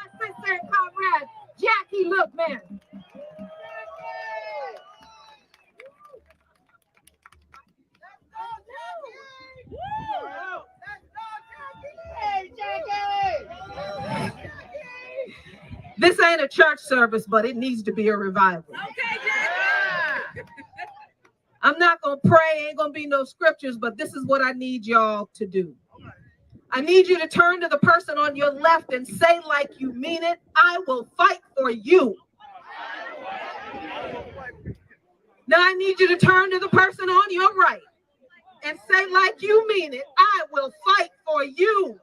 my sister and comrade, Jackie Lookman. This ain't a church service, but it needs to be a revival. Okay, Jackie. I'm not going to pray, ain't going to be no scriptures, but this is what I need y'all to do. I need you to turn to the person on your left and say like you mean it, I will fight for you. Now I need you to turn to the person on your right and say like you mean it, I will fight for you.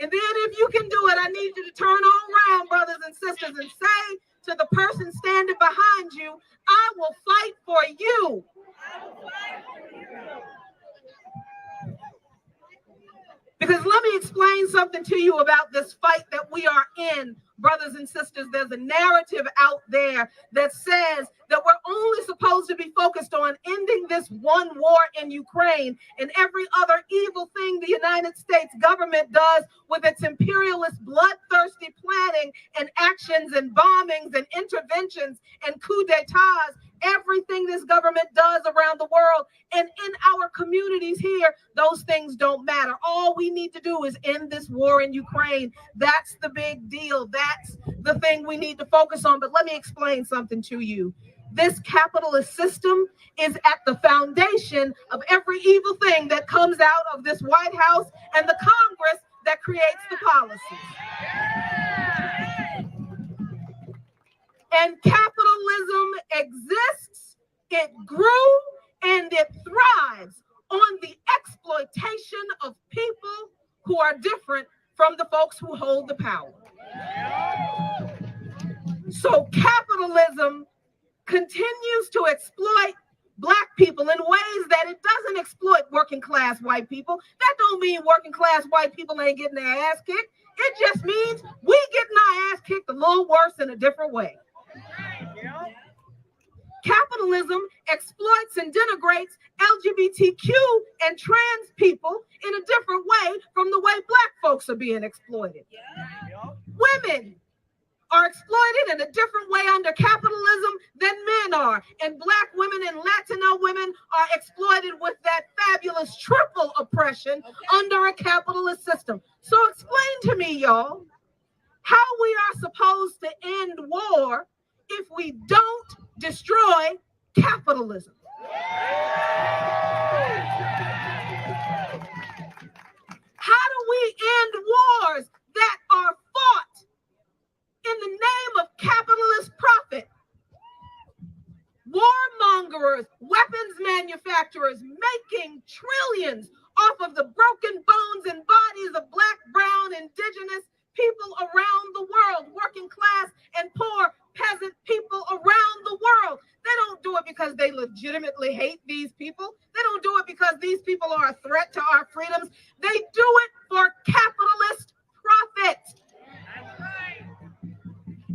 And then if you can do it, I need you to turn around, brothers and sisters, and say to the person standing behind you, I will fight for you. Because let me explain something to you about this fight that we are in, brothers and sisters. There's a narrative out there that says that we're only supposed to be focused on ending this one war in Ukraine and every other evil thing the United States government does with its imperialist, bloodthirsty planning and actions and bombings and interventions and coups d'etats. Everything this government does around the world and in our communities here, those things don't matter. All we need to do is end this war in Ukraine. That's the big deal. That's the thing we need to focus on. But let me explain something to you. This capitalist system is at the foundation of every evil thing that comes out of this White House and the Congress that creates the policies. And capitalism exists, it grew, and it thrives on the exploitation of people who are different from the folks who hold the power. So capitalism continues to exploit Black people in ways that it doesn't exploit working class white people. That don't mean working class white people ain't getting their ass kicked. It just means we getting our ass kicked a little worse in a different way. Capitalism exploits and denigrates LGBTQ and trans people in a different way from the way Black folks are being exploited. Women are exploited in a different way under capitalism than men are. And Black women and Latino women are exploited with that fabulous triple oppression under a capitalist system. So explain to me, y'all, how we are supposed to end war if we don't destroy capitalism. How do we end wars that are fought in the name of capitalist profit? Warmongers, weapons manufacturers making trillions off of the broken bones and bodies of Black, brown, indigenous people around the world, working class and poor peasant people around the world. They don't do it because they legitimately hate these people. They don't do it because these people are a threat to our freedoms. They do it for capitalist profit.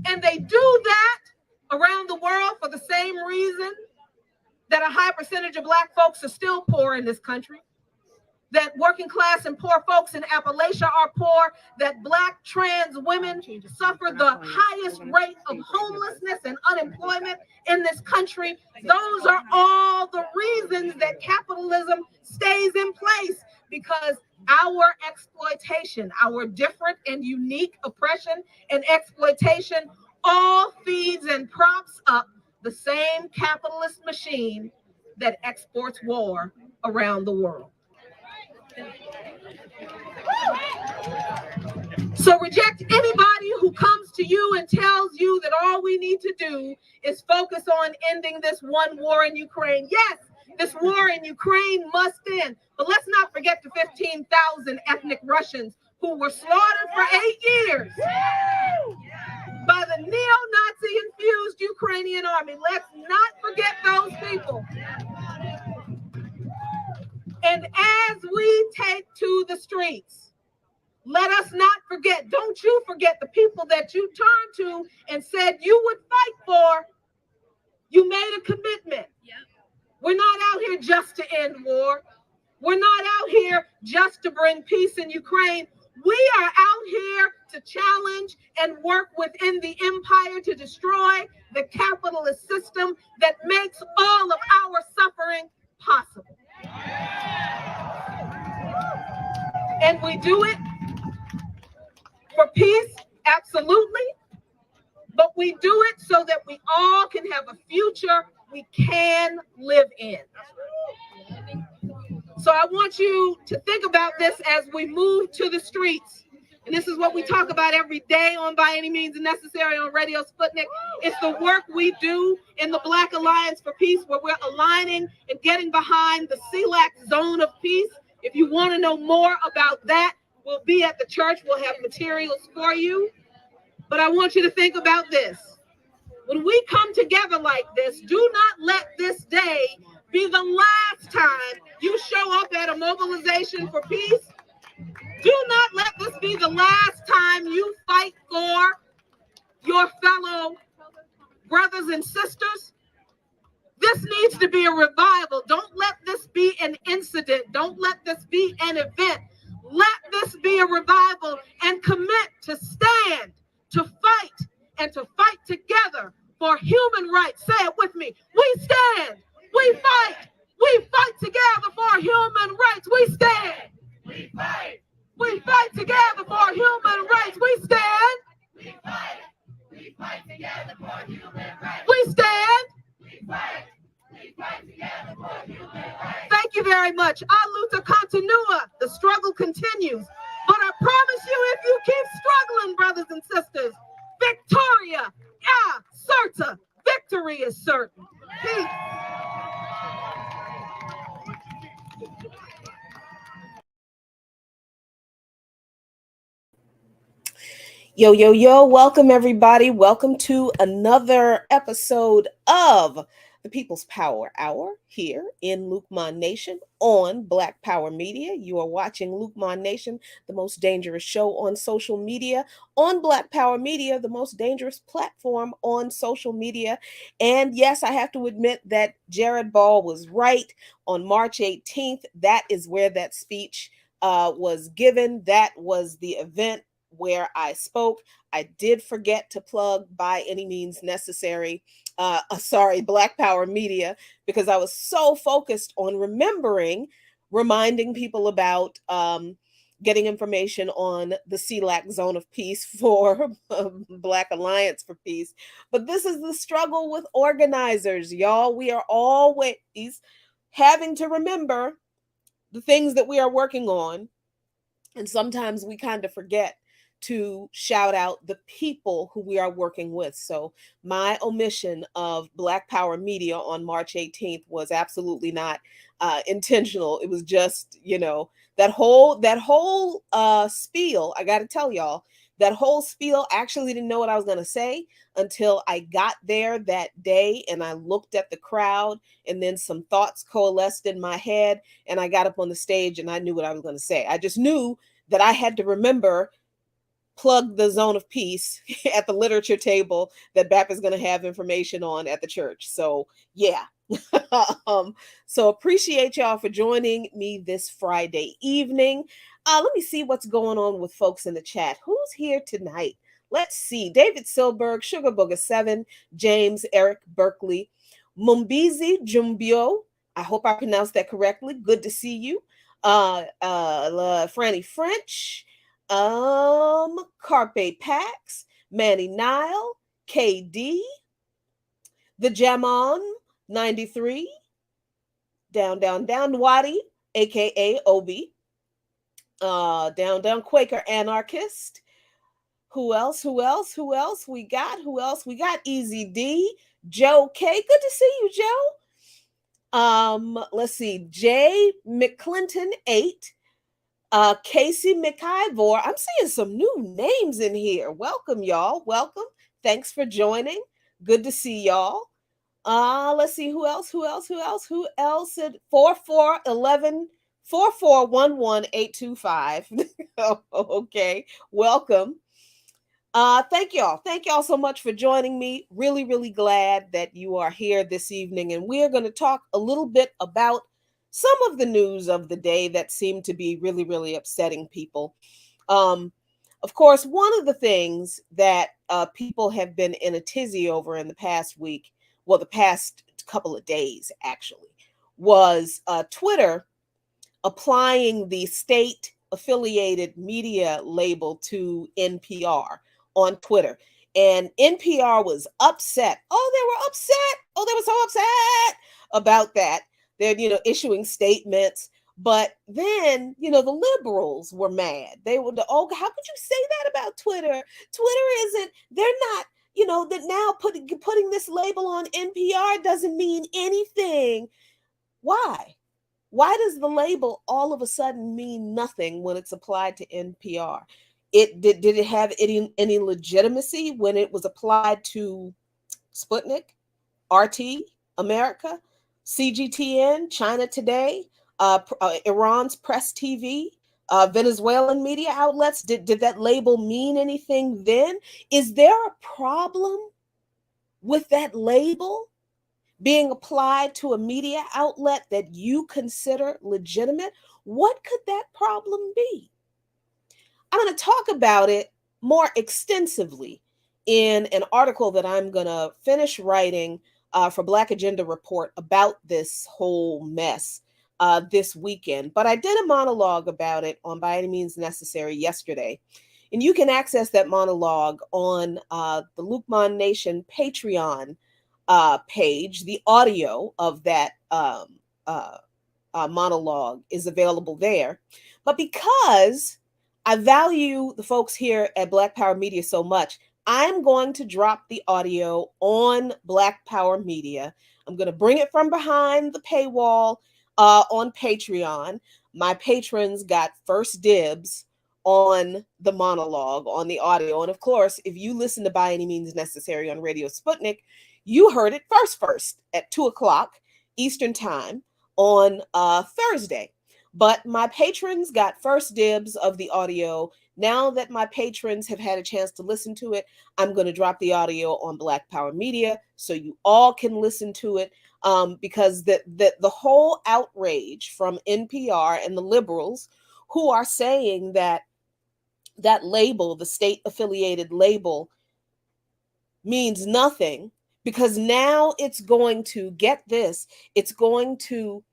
And they do that around the world for the same reason that a high percentage of Black folks are still poor in this country, that working class and poor folks in Appalachia are poor, that Black trans women suffer the highest rate of homelessness and unemployment in this country. Those are all the reasons that capitalism stays in place, because our exploitation, our different and unique oppression and exploitation all feeds and props up the same capitalist machine that exports war around the world. So reject anybody who comes to you and tells you that all we need to do is focus on ending this one war in Ukraine. Yes, this war in Ukraine must end, but let's not forget the 15,000 ethnic Russians who were slaughtered for 8 years by the neo-Nazi infused Ukrainian army. Let's not forget those people. And as we take to the streets, let us not forget, don't you forget the people that you turned to and said you would fight for. You made a commitment. We're not out here just to end war. We're not out here just to bring peace in Ukraine. We are out here to challenge and work within the empire to destroy the capitalist system that makes all of our suffering possible. And we do it for peace, absolutely. But we do it so that we all can have a future we can live in. So I want you to think about this as we move to the streets. And this is what we talk about every day on By Any Means Necessary on Radio Sputnik. It's the work we do in the Black Alliance for Peace, where we're aligning and getting behind the CELAC Zone of Peace. If you want to know more about that, we'll be at the church. We'll have materials for you. But I want you to think about this. When we come together like this, do not let this day be the last time you show up at a mobilization for peace. Do not let this be the last time you fight for your fellow brothers and sisters. This needs to be a revival. Don't let this be an incident. Don't let this be an event. Let this be a revival and commit to stand, to fight, and to fight together for human rights. Say it with me. We stand. We fight. We fight together for human rights. We stand. We fight. We fight together for human rights. We stand. We fight. We fight together for human rights. We stand. We fight. We fight together for human rights. Thank you very much. A luta continua. The struggle continues. But I promise you, if you keep struggling, brothers and sisters, Victoria, certa. Victory is certain. Peace. Yo, yo, yo, welcome everybody. Welcome to another episode of the People's Power Hour here in Lukman Nation on Black Power Media. You are watching Lukman Nation, the most dangerous show on social media, on Black Power Media, the most dangerous platform on social media. And yes, I have to admit that Jared Ball was right. On March 18th, that is where that speech was given. That was the event where I spoke. I did forget to plug By Any Means Necessary, Black Power Media, because I was so focused on reminding people about getting information on the CELAC Zone of Peace for Black Alliance for Peace. But this is the struggle with organizers, y'all. We are always having to remember the things that we are working on. And sometimes we kind of forget to shout out the people who we are working with. So my omission of Black Power Media on March 18th was absolutely not intentional. It was just, that whole spiel. I got to tell y'all, that whole spiel, I actually didn't know what I was going to say until I got there that day and I looked at the crowd, and then some thoughts coalesced in my head and I got up on the stage and I knew what I was going to say. I just knew that I had to remember, plug the Zone of Peace at the literature table that BAP is going to have information on at the church. So yeah. So appreciate y'all for joining me this Friday evening. Let me see what's going on with folks in the chat. Who's here tonight? Let's see. David Silberg, Sugar Booger 7, James, Eric Berkeley, Mumbizi Jumbio. I hope I pronounced that correctly. Good to see you. Franny French, Carpe Pax, Manny Nile, KD, the Jamon 93, down Wadi, aka Obi, down Quaker Anarchist. Who else? We got Easy D, Joe K. Good to see you, Joe. Let's see, Jay McClinton 8. Casey McIvor. I'm seeing some new names in here. Welcome, y'all. Welcome. Thanks for joining. Good to see y'all. Let's see who else at 4411-4411-825. Okay. Welcome. Thank y'all so much for joining me. Really, really glad that you are here this evening. And we're going to talk a little bit about some of the news of the day that seemed to be really, really upsetting people. Of course, one of the things that people have been in a tizzy over in the past week, well, the past couple of days actually, was Twitter applying the state affiliated media label to NPR on Twitter. And NPR was upset. Oh, they were upset. Oh, they were so upset about that. They're, issuing statements. But then, the liberals were mad. They were, oh, how could you say that about Twitter? Twitter isn't, they're not, that now putting this label on NPR doesn't mean anything. Why? Why does the label all of a sudden mean nothing when it's applied to NPR? Did it have any legitimacy when it was applied to Sputnik, RT, America, CGTN, China Today, Iran's Press TV, Venezuelan media outlets? Did that label mean anything then? Is there a problem with that label being applied to a media outlet that you consider legitimate? What could that problem be? I'm going to talk about it more extensively in an article that I'm going to finish writing for Black Agenda Report about this whole mess this weekend. But I did a monologue about it on By Any Means Necessary yesterday. And you can access that monologue on the Lukman Nation Patreon page. The audio of that monologue is available there. But because I value the folks here at Black Power Media so much, I'm going to drop the audio on Black Power Media. I'm going to bring it from behind the paywall on Patreon. My patrons got first dibs on the monologue, on the audio. And of course, if you listen to By Any Means Necessary on Radio Sputnik, you heard it first at 2:00 Eastern Time on Thursday. But my patrons got first dibs of the audio. Now that my patrons have had a chance to listen to it, I'm going to drop the audio on Black Power Media so you all can listen to it, because the whole outrage from NPR and the liberals who are saying that label, the state affiliated label, means nothing, because now it's going to, get this, it's going to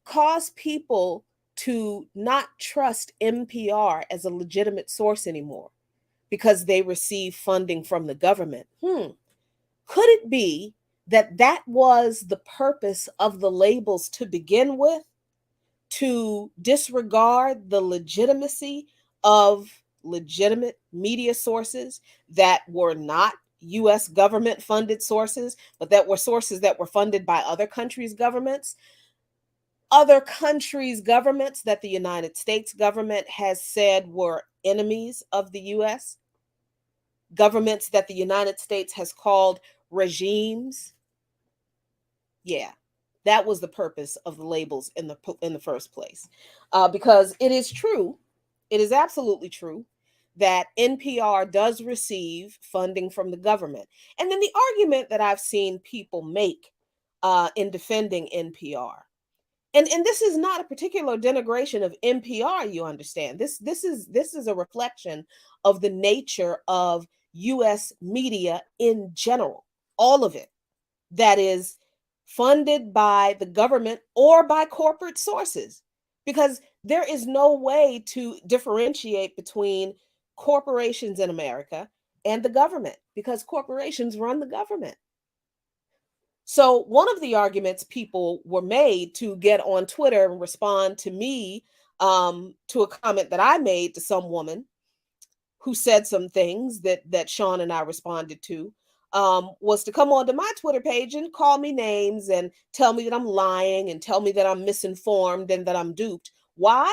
cause people to not trust NPR as a legitimate source anymore because they receive funding from the government. Could it be that was the purpose of the labels to begin with, to disregard the legitimacy of legitimate media sources that were not US government funded sources, but that were sources that were funded by other countries' governments? Other countries' governments that the United States government has said were enemies of the US, governments that the United States has called regimes. Yeah, that was the purpose of the labels in the first place, because it is true, it is absolutely true that NPR does receive funding from the government. And then the argument that I've seen people make in defending NPR, and this is not a particular denigration of NPR, you understand. This is a reflection of the nature of US media in general, all of it that is funded by the government or by corporate sources, because there is no way to differentiate between corporations in America and the government, because corporations run the government. So one of the arguments people were made to get on Twitter and respond to me, to a comment that I made to some woman who said some things that Sean and I responded to, was to come onto my Twitter page and call me names and tell me that I'm lying and tell me that I'm misinformed and that I'm duped. Why?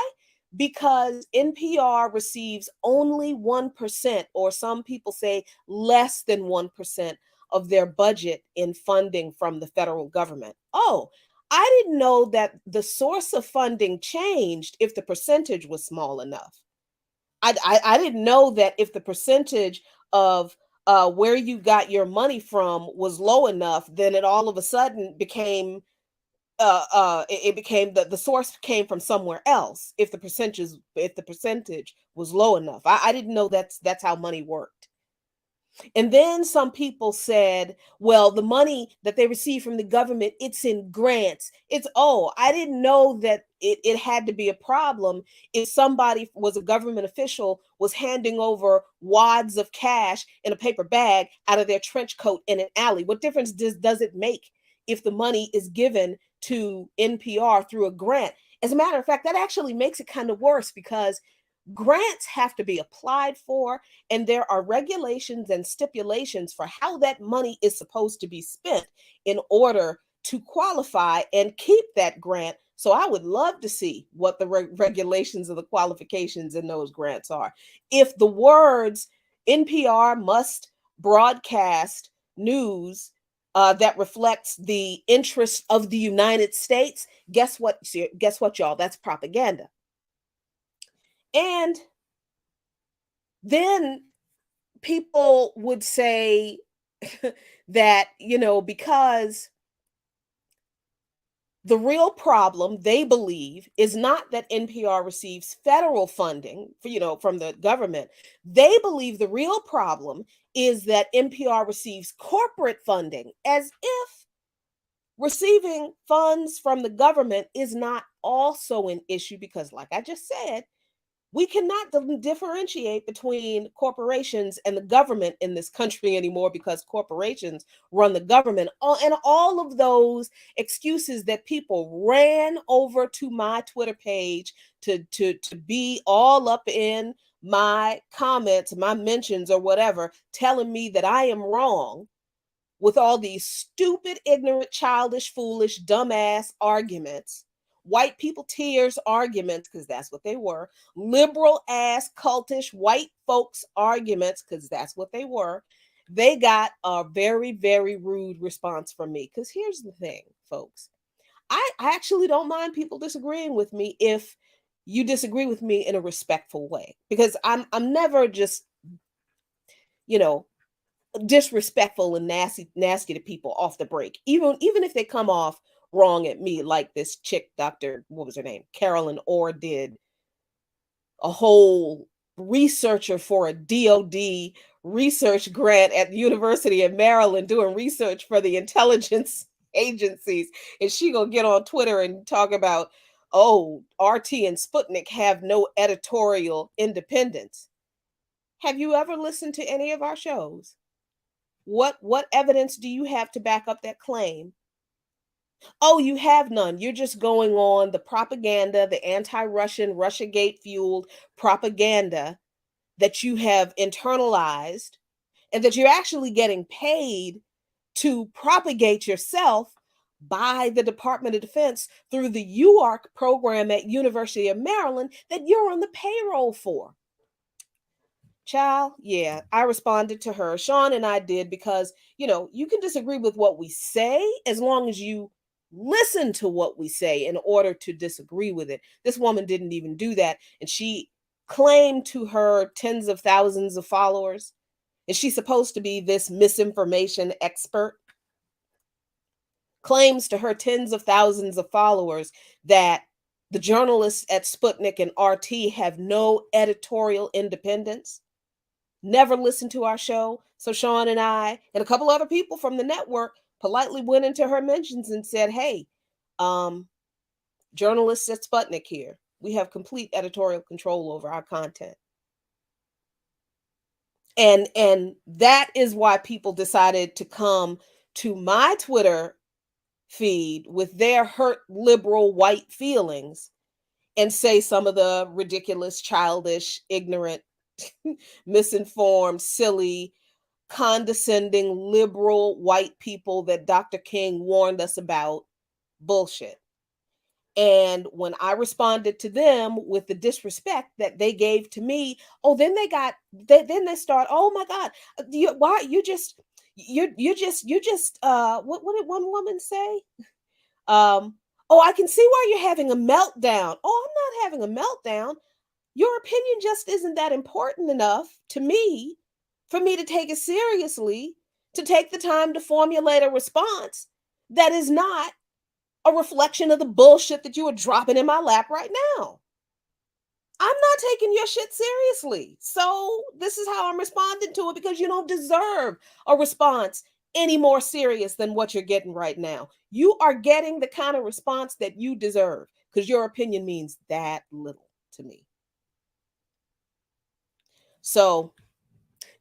Because NPR receives only 1%, or some people say less than 1%, of their budget in funding from the federal government. Oh, I didn't know that the source of funding changed if the percentage was small enough. I didn't know that if the percentage of where you got your money from was low enough, then it all of a sudden became it became the source came from somewhere else if the percentage was low enough. I didn't know that's how money worked. And then some people said, well, the money that they receive from the government, it's in grants. I didn't know that it had to be a problem if somebody was a government official was handing over wads of cash in a paper bag out of their trench coat in an alley. What difference does it make if the money is given to NPR through a grant? As a matter of fact, that actually makes it kind of worse because grants have to be applied for, and there are regulations and stipulations for how that money is supposed to be spent in order to qualify and keep that grant. So I would love to see what the regulations of the qualifications in those grants are. If the words NPR must broadcast news that reflects the interests of the United States, guess what? Guess what, y'all? That's propaganda. And then people would say that, because the real problem they believe is not that NPR receives federal funding from the government. They believe the real problem is that NPR receives corporate funding, as if receiving funds from the government is not also an issue, because like I just said, we cannot differentiate between corporations and the government in this country anymore, because corporations run the government. And all of those excuses that people ran over to my Twitter page to be all up in my comments, my mentions or whatever, telling me that I am wrong with all these stupid, ignorant, childish, foolish, dumbass arguments. White people tears arguments, because that's what they were. Liberal ass, cultish, white folks arguments, because that's what they were. They got a very, very rude response from me. Because here's the thing, folks. I actually don't mind people disagreeing with me if you disagree with me in a respectful way. Because I'm never just, disrespectful and nasty to people off the break, even if they come off wrong at me, like this chick, Dr. what was her name, Carolyn Orr, did, a whole researcher for a DOD research grant at the University of Maryland, doing research for the intelligence agencies, and she gonna get on Twitter and talk about, oh, RT and Sputnik have no editorial independence. Have you ever listened to any of our shows? What evidence do you have to back up that claim? Oh, you have none. You're just going on the propaganda, the anti-Russian, Russiagate fueled propaganda that you have internalized, and that you're actually getting paid to propagate yourself by the Department of Defense through the UARC program at University of Maryland that you're on the payroll for. Child, yeah, I responded to her. Sean and I did, because, you can disagree with what we say as long as you listen to what we say in order to disagree with it. This woman didn't even do that. And she claimed to her tens of thousands of followers. And she's supposed to be this misinformation expert. Claims to her tens of thousands of followers that the journalists at Sputnik and RT have no editorial independence. Never listened to our show. So Sean and I and a couple other people from the network politely went into her mentions and said, hey, journalists at Sputnik here, we have complete editorial control over our content. And that is why people decided to come to my Twitter feed with their hurt liberal white feelings and say some of the ridiculous, childish, ignorant, misinformed, silly, condescending, liberal white people that Dr. King warned us about bullshit. And when I responded to them with the disrespect that they gave to me, then they start, oh my God, what did one woman say? I can see why you're having a meltdown. Oh, I'm not having a meltdown. Your opinion just isn't that important enough to me for me to take it seriously, to take the time to formulate a response that is not a reflection of the bullshit that you are dropping in my lap right now. I'm not taking your shit seriously. So this is how I'm responding to it, because you don't deserve a response any more serious than what you're getting right now. You are getting the kind of response that you deserve because your opinion means that little to me. So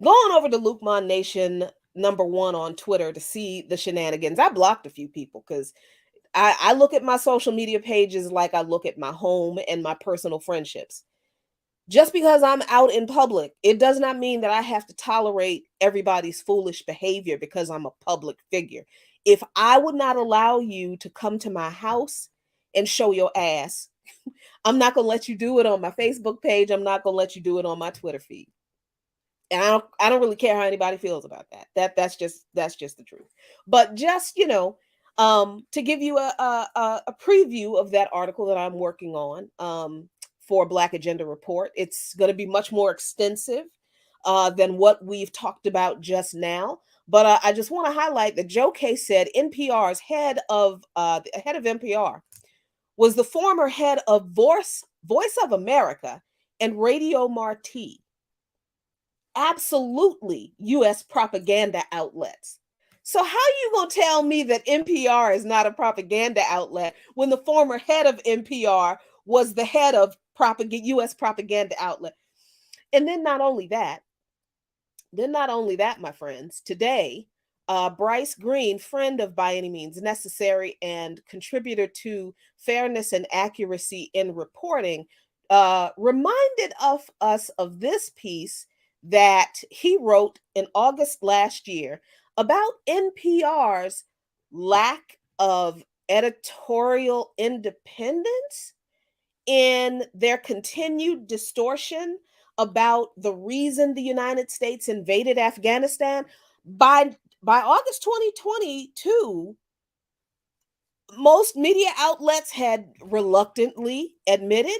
go on over to Lukman Nation #1 on Twitter to see the shenanigans. I blocked a few people because I look at my social media pages like I look at my home and my personal friendships. Just because I'm out in public, it does not mean that I have to tolerate everybody's foolish behavior because I'm a public figure. If I would not allow you to come to my house and show your ass, I'm not going to let you do it on my Facebook page. I'm not going to let you do it on my Twitter feed. And I don't really care how anybody feels about that. That's just the truth. But just, to give you a preview of that article that I'm working on, for Black Agenda Report. It's going to be much more extensive than what we've talked about just now. But I just want to highlight that Joe Kay said NPR's head of NPR was the former head of Voice of America and Radio Marti. Absolutely U.S. propaganda outlets. So how are you going to tell me that NPR is not a propaganda outlet when the former head of NPR was the head of U.S. propaganda outlet? And then not only that, my friends, today, Bryce Green, friend of By Any Means Necessary and contributor to Fairness and Accuracy in Reporting, reminded us of this piece that he wrote in August last year about NPR's lack of editorial independence in their continued distortion about the reason the United States invaded Afghanistan. By August 2022, most media outlets had reluctantly admitted,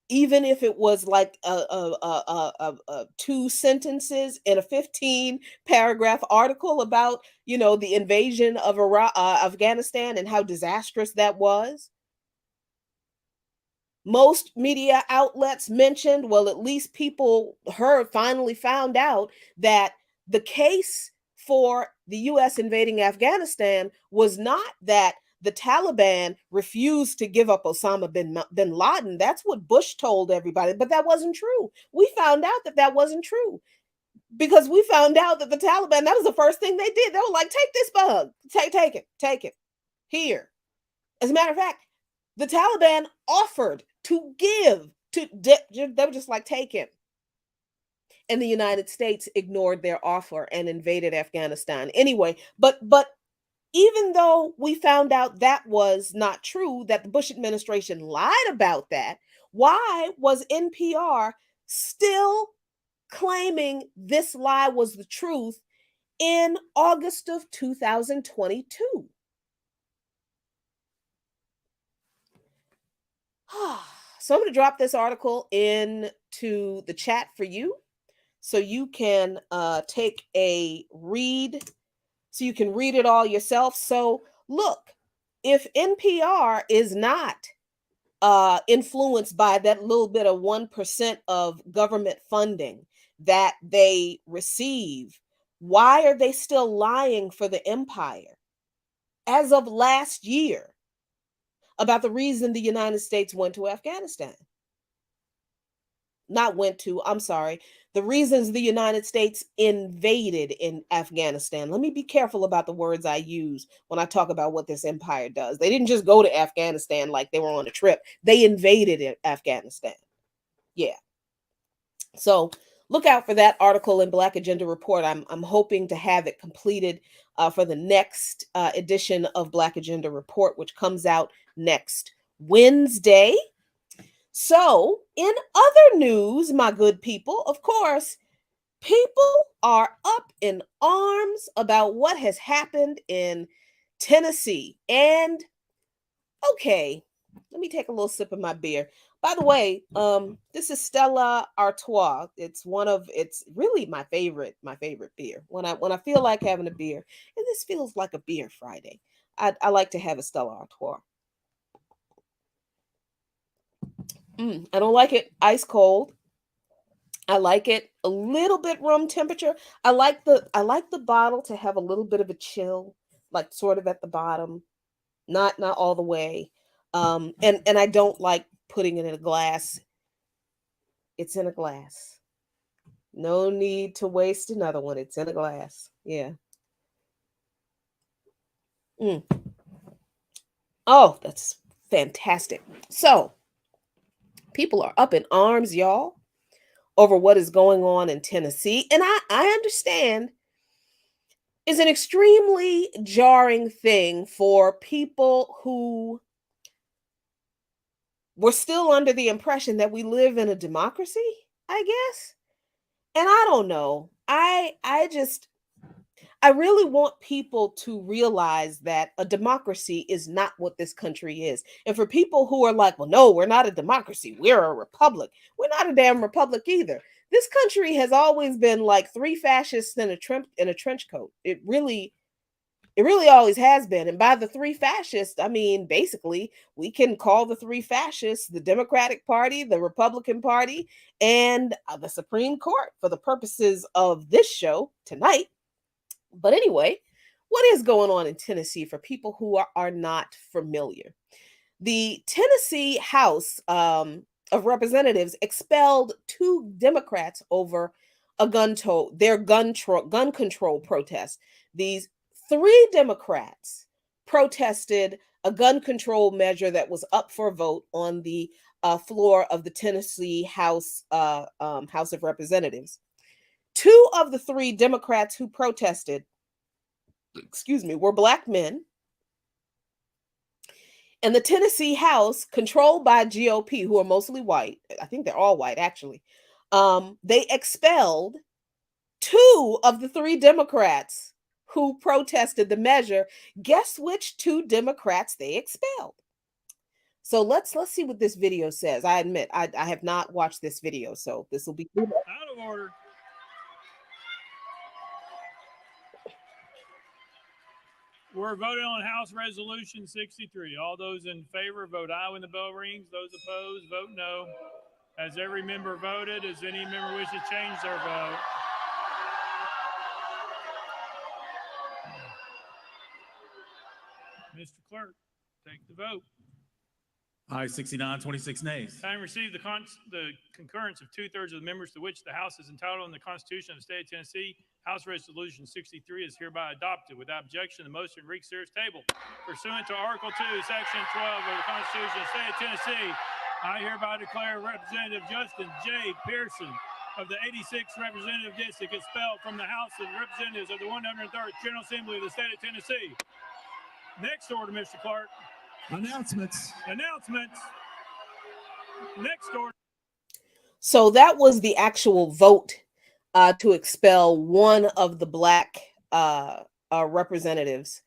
even if it was like a 2 sentences in a 15-paragraph article about, the invasion of Afghanistan and how disastrous that was. Most media outlets mentioned, well, at least people finally found out that the case for the U.S. invading Afghanistan was not that the Taliban refused to give up Osama bin Laden. That's what Bush told everybody, but that wasn't true. We found out that wasn't true because we found out that the Taliban, that was the first thing they did. They were like, take this bug, take it here. As a matter of fact, the Taliban offered to give they were just like, take him. And the United States ignored their offer and invaded Afghanistan anyway. But even though we found out that was not true, that the Bush administration lied about that, why was NPR still claiming this lie was the truth in August of 2022? So I'm going to drop this article into the chat for you so you can take a read, so you can read it all yourself. So look, if NPR is not influenced by that little bit of 1% of government funding that they receive, why are they still lying for the empire? As of last year, about the reason the United States went to Afghanistan. The reasons the United States invaded in Afghanistan. Let me be careful about the words I use when I talk about what this empire does. They didn't just go to Afghanistan like they were on a trip. They invaded Afghanistan. Yeah. So look out for that article in Black Agenda Report. I'm hoping to have it completed for the next edition of Black Agenda Report, which comes out next Wednesday. So, in other news, my good people, of course, people are up in arms about what has happened in Tennessee. And okay, let me take a little sip of my beer. By the way, this is Stella Artois. It's really my favorite beer. When I feel like having a beer, and this feels like a beer Friday. I like to have a Stella Artois. I don't like it ice cold. I like it a little bit room temperature. I like the bottle to have a little bit of a chill, like sort of at the bottom, not all the way. And I don't like putting it in a glass. It's in a glass. No need to waste another one. It's in a glass. Yeah. Oh, that's fantastic. So, people are up in arms, y'all, over what is going on in Tennessee. And I understand it's an extremely jarring thing for people who were still under the impression that we live in a democracy, I guess. And I don't know. I really want people to realize that a democracy is not what this country is. And for people who are like, well, no, we're not a democracy, we're a republic. We're not a damn republic either. This country has always been like three fascists in a trench coat. It really always has been. And by the three fascists, I mean, basically, we can call the three fascists the Democratic Party, the Republican Party, and the Supreme Court for the purposes of this show tonight. But anyway, what is going on in Tennessee for people who are not familiar? The Tennessee House of Representatives expelled 2 Democrats over their gun control protest. These 3 Democrats protested a gun control measure that was up for a vote on the floor of the Tennessee House of Representatives. 2 of the 3 Democrats who protested, were Black men. And the Tennessee House, controlled by GOP, who are mostly white, I think they're all white actually, they expelled 2 of the 3 Democrats who protested the measure. Guess which 2 Democrats they expelled? So let's see what this video says. I admit I have not watched this video, so this will be out of order. We're voting on House Resolution 63. All those in favor, vote aye when the bell rings. Those opposed, vote no. Has every member voted? Does any member wish to change their vote? Mr. Clerk, take the vote. Aye, 69, 26 nays. Having received the concurrence of 2/3 of the members to which the House is entitled in the Constitution of the State of Tennessee, House Resolution 63 is hereby adopted. Without objection, the motion reeks here is tabled. Pursuant to Article 2, Section 12 of the Constitution of the State of Tennessee, I hereby declare Representative Justin J. Pearson of the 86th Representative District expelled from the House of Representatives of the 103rd General Assembly of the State of Tennessee. Next order, Mr. Clark. Announcements. Next order. So that was the actual vote to expel one of the Black representatives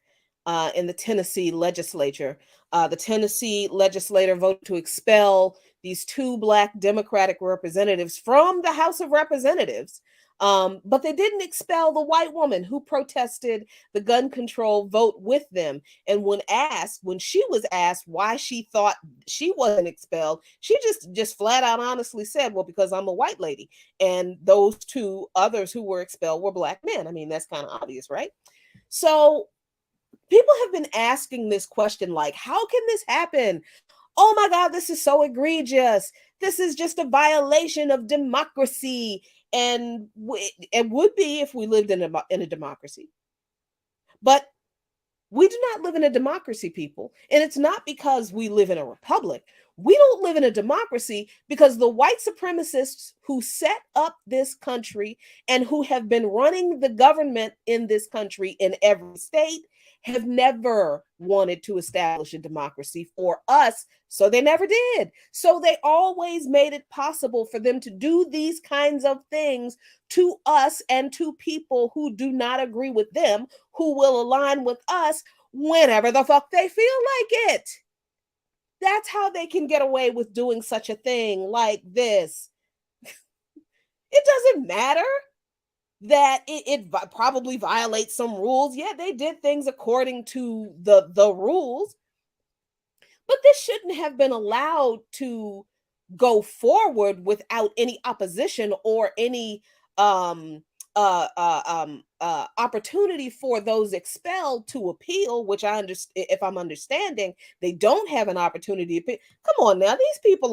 in the Tennessee legislature. The Tennessee legislature voted to expel these 2 Black Democratic representatives from the House of Representatives. But they didn't expel the white woman who protested the gun control vote with them. And when she was asked why she thought she wasn't expelled, she just flat out honestly said, well, because I'm a white lady. And those 2 others who were expelled were Black men. I mean, that's kind of obvious, right? So people have been asking this question, like, how can this happen? Oh my God, this is so egregious. This is just a violation of democracy. And it would be if we lived in a democracy. But we do not live in a democracy, people. And it's not because we live in a republic. We don't live in a democracy because the white supremacists who set up this country and who have been running the government in this country in every state have never wanted to establish a democracy for us. So they never did. So they always made it possible for them to do these kinds of things to us and to people who do not agree with them, who will align with us whenever the fuck they feel like it. That's how they can get away with doing such a thing like this. It doesn't matter. that it probably violates some rules. Yeah, they did things according to the rules, but this shouldn't have been allowed to go forward without any opposition or any opportunity for those expelled to appeal, which I understand. If I'm understanding, they don't have an opportunity to appeal. Come on now, these people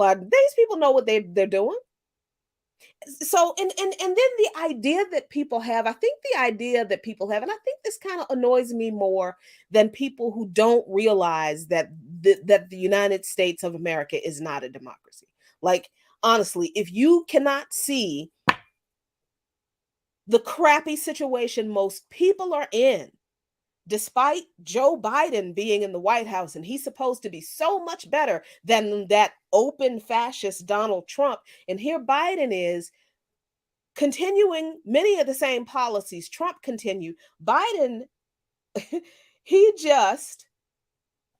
know what they're doing. So and then the idea that people have, I think the idea that people have, and I think this kind of annoys me more than people who don't realize that that the United States of America is not a democracy. Like, honestly, if you cannot see the crappy situation most people are in, despite Joe Biden being in the White House, and he's supposed to be so much better than that open fascist Donald Trump, and here Biden is continuing many of the same policies Trump continued. Biden, he just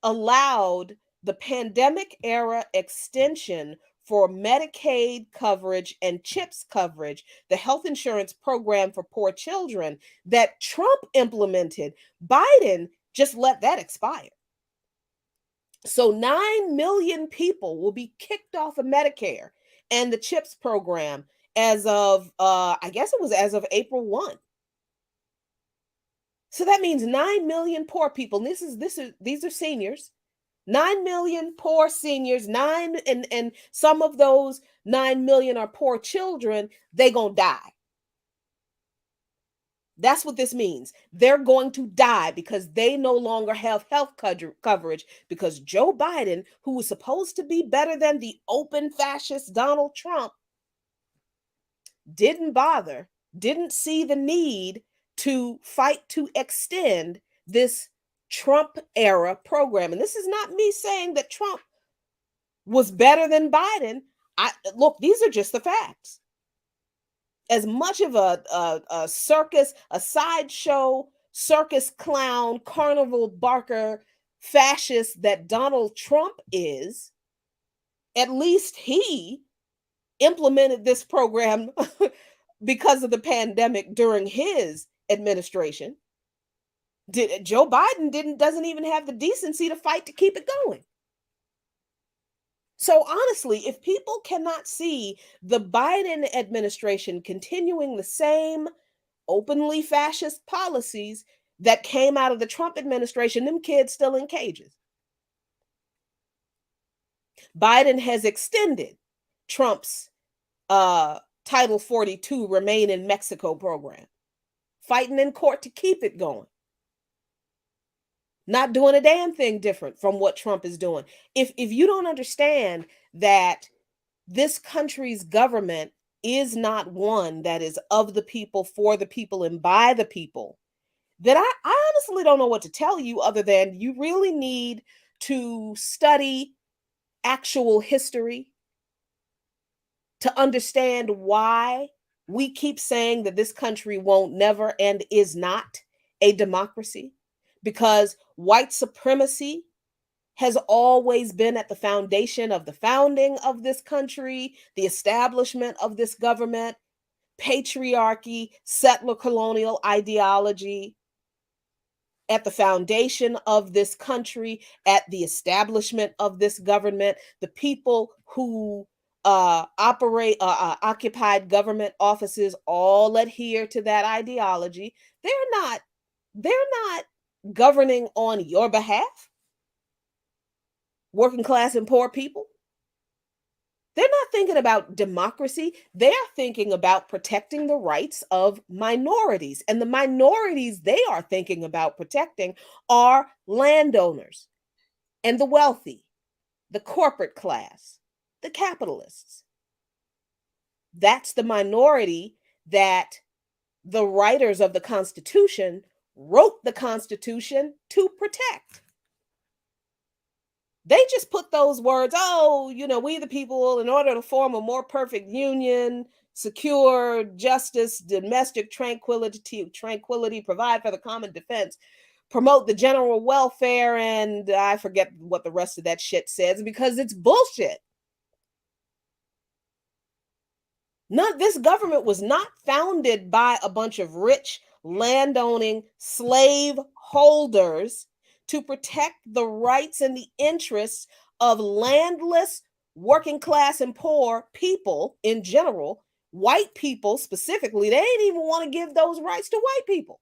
allowed the pandemic era extension for Medicaid coverage and CHIPS coverage, the health insurance program for poor children that Trump implemented. Biden just let that expire. So 9 million people will be kicked off of Medicare and the CHIPS program as of I guess it was as of April 1. So that means 9 million poor people. These are seniors. 9 million poor seniors, and some of those 9 million are poor children. They gonna die. That's what this means. They're going to die because they no longer have health coverage because Joe Biden, who was supposed to be better than the open fascist Donald Trump, didn't bother, didn't see the need to fight to extend this Trump era program. And this is not me saying that Trump was better than Biden. Look, these are just the facts. As much of a circus, a sideshow, circus clown, carnival barker fascist that Donald Trump is, at least he implemented this program because of the pandemic during his administration. Joe Biden doesn't even have the decency to fight to keep it going. So honestly, if people cannot see the Biden administration continuing the same openly fascist policies that came out of the Trump administration, them kids still in cages. Biden has extended Trump's Title 42 Remain in Mexico program, fighting in court to keep it going. Not doing a damn thing different from what Trump is doing. If you don't understand that this country's government is not one that is of the people, for the people, and by the people, then I honestly don't know what to tell you other than you really need to study actual history to understand why we keep saying that this country won't never and is not a democracy. Because white supremacy has always been at the foundation of the founding of this country, the establishment of this government, patriarchy, settler colonial ideology, at the foundation of this country, at the establishment of this government. The people who occupied government offices all adhere to that ideology. They're not governing on your behalf, working class and poor people. They're not thinking about democracy. They're thinking about protecting the rights of minorities. And the minorities they are thinking about protecting are landowners and the wealthy, the corporate class, the capitalists. That's the minority that the writers of the Constitution wrote the Constitution to protect. They just put those words, we the people, in order to form a more perfect union, secure justice, domestic tranquility, provide for the common defense, promote the general welfare, and I forget what the rest of that shit says because it's bullshit. This government was not founded by a bunch of rich, landowning slave holders to protect the rights and the interests of landless, working class, and poor people in general. White people specifically, they didn't even want to give those rights to white people.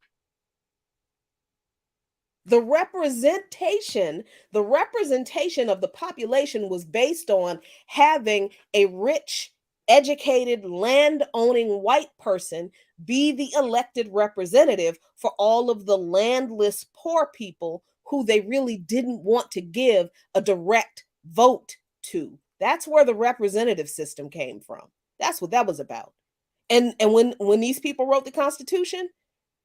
The representation of the population was based on having a rich, educated, land-owning white person be the elected representative for all of the landless poor people who they really didn't want to give a direct vote to. That's where the representative system came from. That's what that was about. And when these people wrote the Constitution,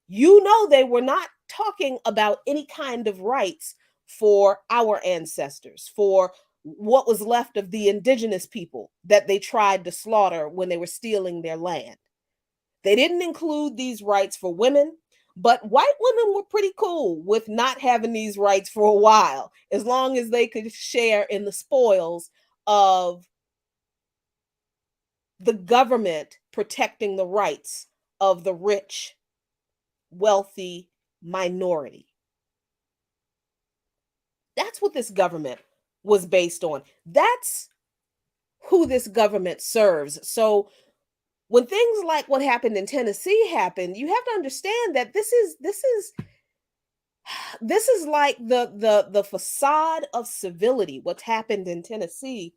you know, they were not talking about any kind of rights for our ancestors, for what was left of the indigenous people that they tried to slaughter when they were stealing their land. They didn't include these rights for women, but white women were pretty cool with not having these rights for a while, as long as they could share in the spoils of the government protecting the rights of the rich, wealthy minority. That's what this government was based on. That's who this government serves. So when things like what happened in Tennessee happened, you have to understand that this is like the facade of civility. What's happened in Tennessee,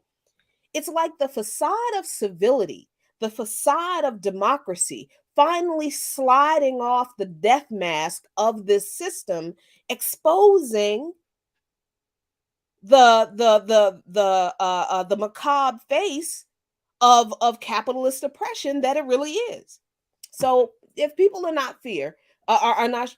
it's like the facade of civility, the facade of democracy, finally sliding off the death mask of this system, exposing the macabre face of capitalist oppression that it really is. So if people are not not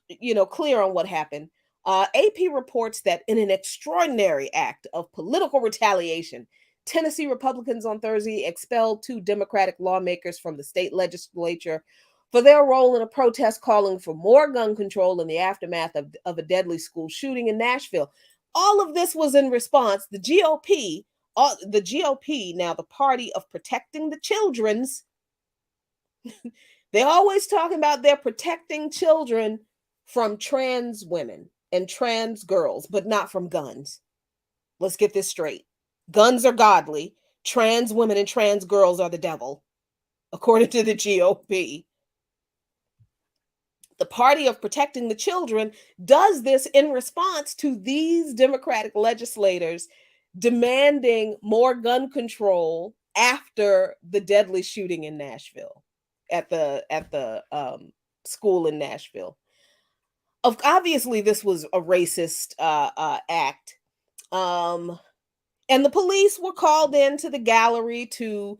clear on what happened, AP reports that in an extraordinary act of political retaliation, Tennessee Republicans on Thursday expelled 2 Democratic lawmakers from the state legislature for their role in a protest calling for more gun control in the aftermath of a deadly school shooting in Nashville. All of this was in response. The GOP, now the party of protecting the children's, they always talking about they're protecting children from trans women and trans girls, but not from guns. Let's get this straight. Guns are godly. Trans women and trans girls are the devil, according to the GOP. The party of protecting the children does this in response to these Democratic legislators demanding more gun control after the deadly shooting in Nashville, at the school in Nashville. Obviously, this was a racist act. And the police were called into the gallery to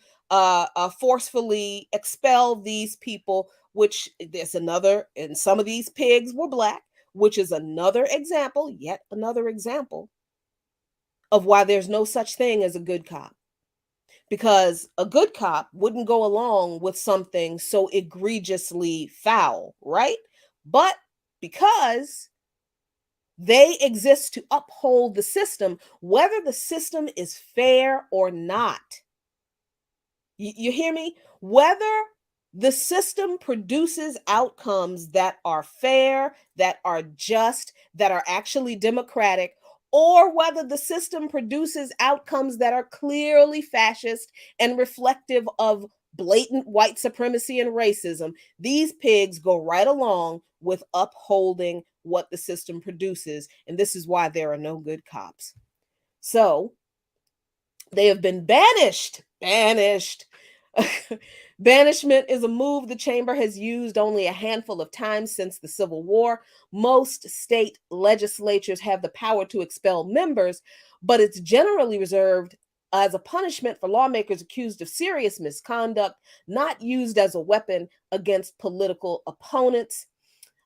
forcefully expel these people, which there's another, and some of these pigs were Black, which is yet another example of why there's no such thing as a good cop. Because a good cop wouldn't go along with something so egregiously foul, right? But because they exist to uphold the system, whether the system is fair or not. You hear me? Whether the system produces outcomes that are fair, that are just, that are actually democratic, or whether the system produces outcomes that are clearly fascist and reflective of blatant white supremacy and racism, these pigs go right along with upholding what the system produces. And this is why there are no good cops. So they have been banished. Banishment is a move the chamber has used only a handful of times since the Civil War. Most state legislatures have the power to expel members, but it's generally reserved as a punishment for lawmakers accused of serious misconduct, not used as a weapon against political opponents.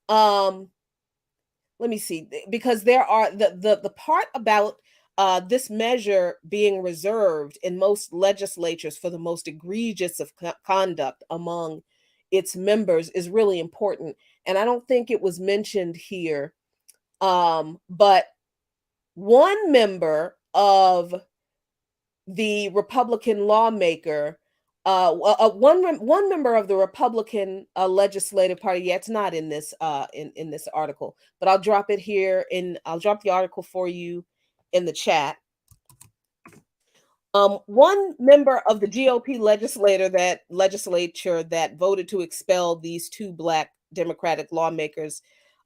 Let me see, because there are the part about this measure being reserved in most legislatures for the most egregious of conduct among its members is really important. And I don't think it was mentioned here, but one member of the Republican lawmaker one member of the Republican legislative party. Yeah, it's not in this in this article, but I'll drop it here I'll drop the article for you in the chat. One member of the GOP legislature that voted to expel these two Black Democratic lawmakers,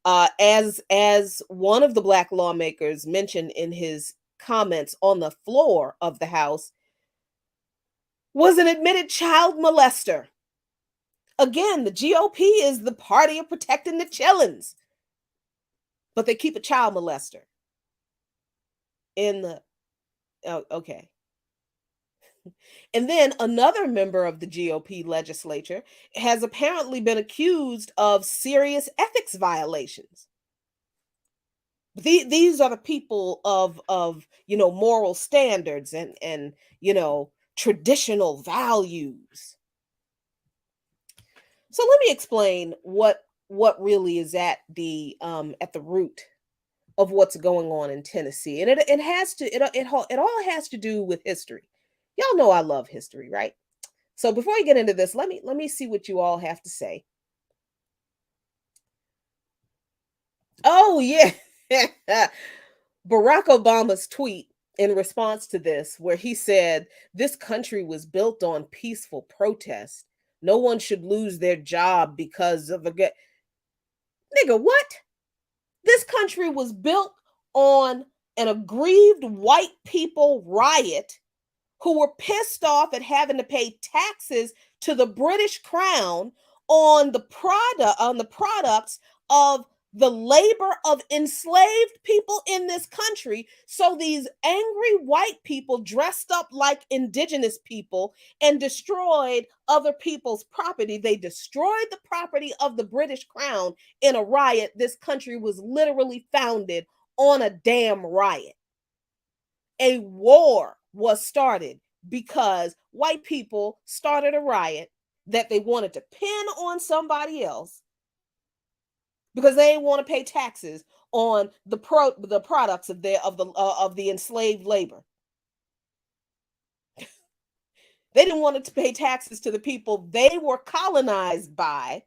as one of the Black lawmakers mentioned in his comments on the floor of the House, was an admitted child molester. Again, the GOP is the party of protecting the chillins, but they keep a child molester in the. Oh, okay. And then another member of the GOP legislature has apparently been accused of serious ethics violations. These are the people of moral standards and traditional values. So let me explain what really is at the root of what's going on in Tennessee, and it all has to do with history. Y'all know I love history, right? So before we get into this, let me see what you all have to say. Oh yeah. Barack Obama's tweet in response to this, where he said, "This country was built on peaceful protest. No one should lose their job because of a nigga, what? This country was built on an aggrieved white people riot who were pissed off at having to pay taxes to the British Crown on the products of the labor of enslaved people in this country. So these angry white people dressed up like indigenous people and destroyed other people's property. They destroyed the property of the British Crown in a riot. This country was literally founded on a damn riot. A war was started because white people started a riot that they wanted to pin on somebody else because they didn't want to pay taxes on the products of the enslaved labor. They didn't want to pay taxes to the people they were colonized by,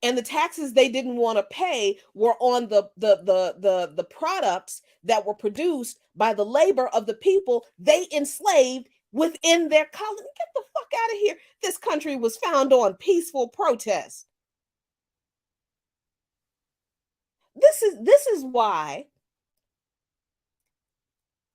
and the taxes they didn't want to pay were on the products that were produced by the labor of the people they enslaved within their colony. Get the fuck out of here. This country was founded on peaceful protest. This is why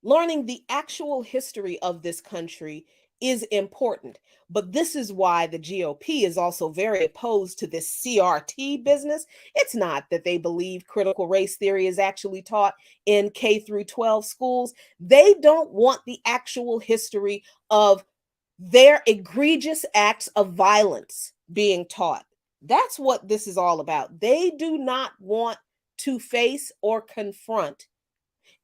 learning the actual history of this country is important. But this is why the GOP is also very opposed to this CRT business. It's not that they believe critical race theory is actually taught in K through 12 schools. They don't want the actual history of their egregious acts of violence being taught. That's what this is all about. They do not want to face or confront,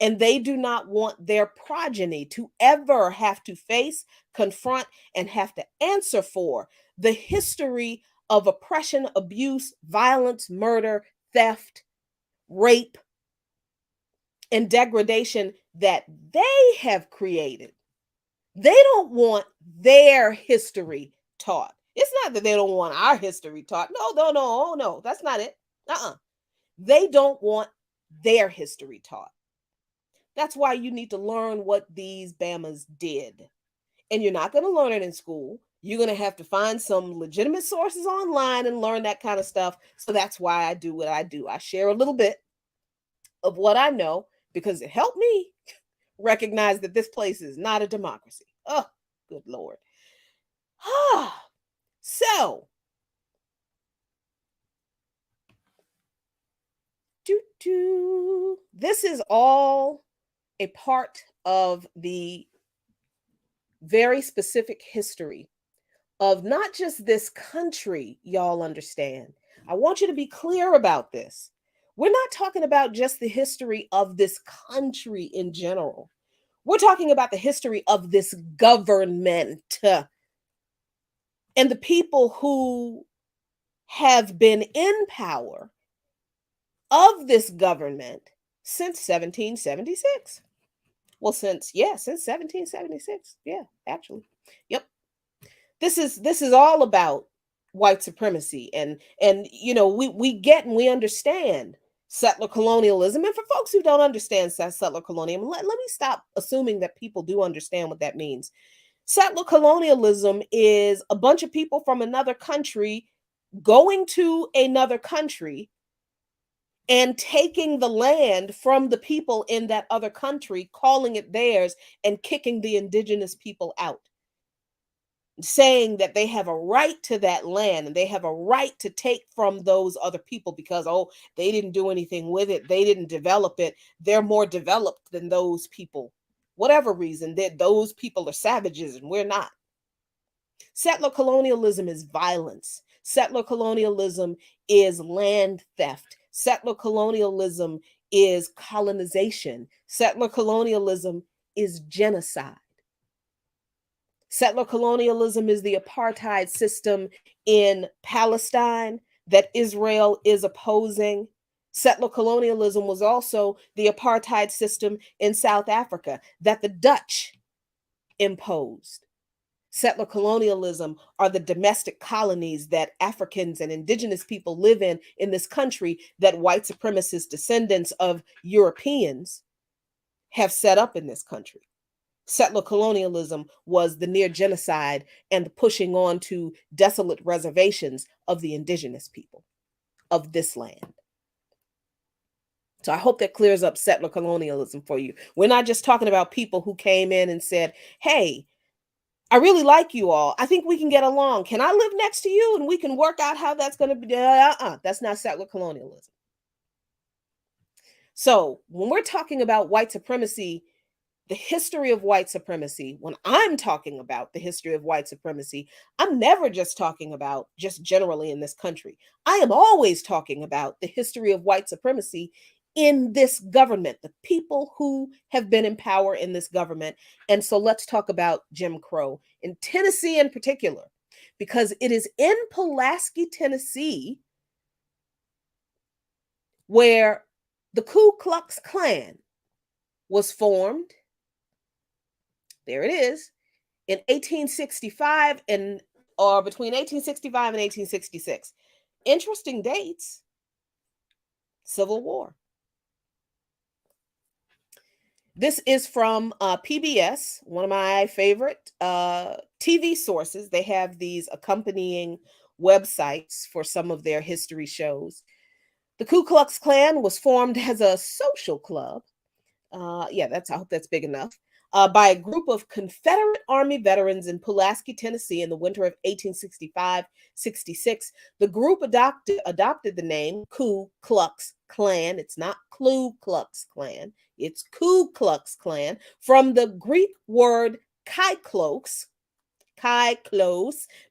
and they do not want their progeny to ever have to face, confront, and have to answer for the history of oppression, abuse, violence, murder, theft, rape, and degradation that they have created. They don't want their history taught. It's not that they don't want our history taught. No, that's not it. They don't want their history taught. That's why you need to learn what these Bamas did. And you're not going to learn it in school. You're going to have to find some legitimate sources online and learn that kind of stuff. So that's why I do what I do. I share a little bit of what I know because it helped me recognize that this place is not a democracy. Oh, good Lord. So, this is all a part of the very specific history of not just this country, y'all understand. I want you to be clear about this. We're not talking about just the history of this country in general. We're talking about the history of this government and the people who have been in power of this government since 1776. Well, since 1776. Yeah, actually. Yep. This is all about white supremacy, and we get and we understand settler colonialism. And for folks who don't understand settler colonialism, let me stop assuming that people do understand what that means. Settler colonialism is a bunch of people from another country going to another country and taking the land from the people in that other country, calling it theirs, and kicking the indigenous people out, saying that they have a right to that land and they have a right to take from those other people because, oh, they didn't do anything with it, they didn't develop it, they're more developed than those people. Whatever reason, that those people are savages and we're not. Settler colonialism is violence. Settler colonialism is land theft. Settler colonialism is colonization. Settler colonialism is genocide. Settler colonialism is the apartheid system in Palestine that Israel is opposing. Settler colonialism was also the apartheid system in South Africa that the Dutch imposed. Settler colonialism are the domestic colonies that Africans and indigenous people live in this country that white supremacist descendants of Europeans have set up in this country. Settler colonialism was the near genocide and the pushing on to desolate reservations of the indigenous people of this land. So I hope that clears up settler colonialism for you. We're not just talking about people who came in and said, hey, I really like you all. I think we can get along. Can I live next to you and we can work out how that's going to be? That's not settler colonialism. So when we're talking about white supremacy, the history of white supremacy, when I'm talking about the history of white supremacy, I'm never just talking about just generally in this country. I am always talking about the history of white supremacy in this government, the people who have been in power in this government. And so let's talk about Jim Crow in Tennessee in particular, because it is in Pulaski, Tennessee, where the Ku Klux Klan was formed. There it is, in 1865 or between 1865 and 1866. Interesting dates. Civil War. This is from PBS, one of my favorite TV sources. They have these accompanying websites for some of their history shows. The Ku Klux Klan was formed as a social club. I hope that's big enough. By a group of Confederate Army veterans in Pulaski, Tennessee in the winter of 1865-66. The group adopted the name Ku Klux Klan. It's not Ku Klux Klan. It's Ku Klux Klan from the Greek word kaiklos,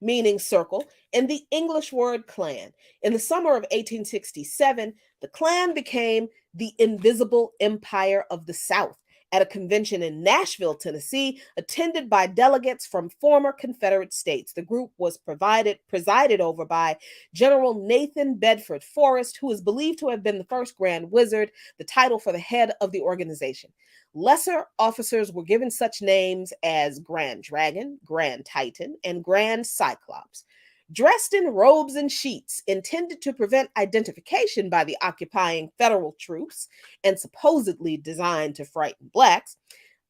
meaning circle, and the English word clan. In the summer of 1867, the Klan became the Invisible Empire of the South at a convention in Nashville, Tennessee, attended by delegates from former Confederate states. The group was presided over by General Nathan Bedford Forrest, who is believed to have been the first Grand Wizard, the title for the head of the organization. Lesser officers were given such names as Grand Dragon, Grand Titan, and Grand Cyclops. Dressed in robes and sheets intended to prevent identification by the occupying federal troops and supposedly designed to frighten blacks.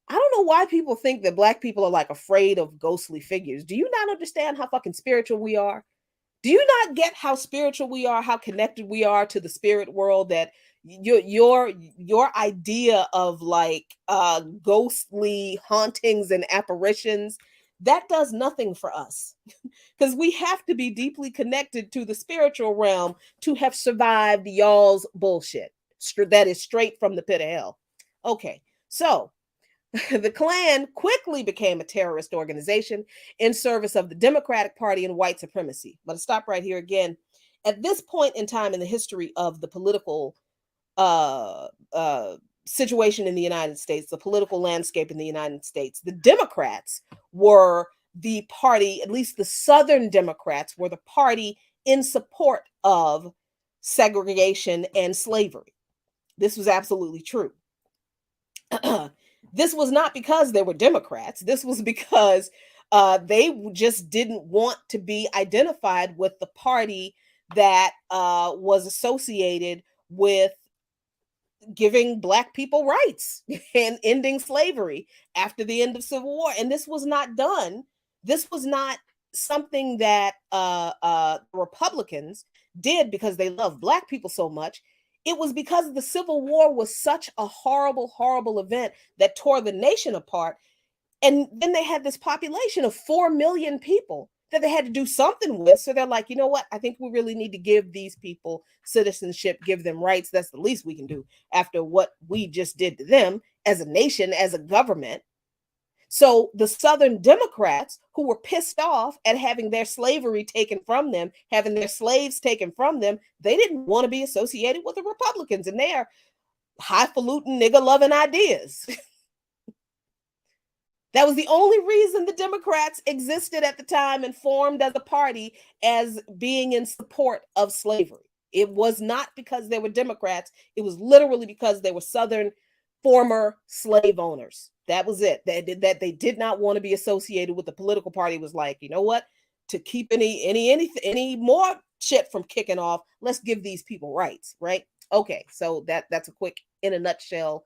I don't know why people think that black people are like afraid of ghostly figures. Do you not understand how fucking spiritual we are? Do you not get how spiritual we are, how connected we are to the spirit world, that your idea of like ghostly hauntings and apparitions, that does nothing for us? Because we have to be deeply connected to the spiritual realm to have survived y'all's bullshit. That is straight from the pit of hell. Okay, so the Klan quickly became a terrorist organization in service of the Democratic Party and white supremacy. But I'll stop right here again. At this point in time in the history of the political situation in the United States, the political landscape in the United States, the Democrats were the party, at least the Southern Democrats were the party in support of segregation and slavery. This was absolutely true. This was not because they were Democrats. This was because They just didn't want to be identified with the party that was associated with giving Black people rights and ending slavery after the end of Civil War. And this was not done. This was not something that Republicans did because they love Black people so much. It was because the Civil War was such a horrible, horrible event that tore the nation apart. And then they had this population of 4 million people that they had to do something with. So they're like, you know what? I think we really need to give these people citizenship, give them rights. That's the least we can do after what we just did to them as a nation, as a government. So the Southern Democrats, who were pissed off at having their slavery taken from them, having their slaves taken from them, they didn't want to be associated with the Republicans and their highfalutin nigger-loving ideas. That was the only reason the Democrats existed at the time and formed as a party, as being in support of slavery. It was not because they were Democrats. It was literally because they were Southern former slave owners. That was it. That they did not want to be associated with the political party. Was like, you know what? To keep any more shit from kicking off, let's give these people rights, right? Okay, so that's a quick, in a nutshell,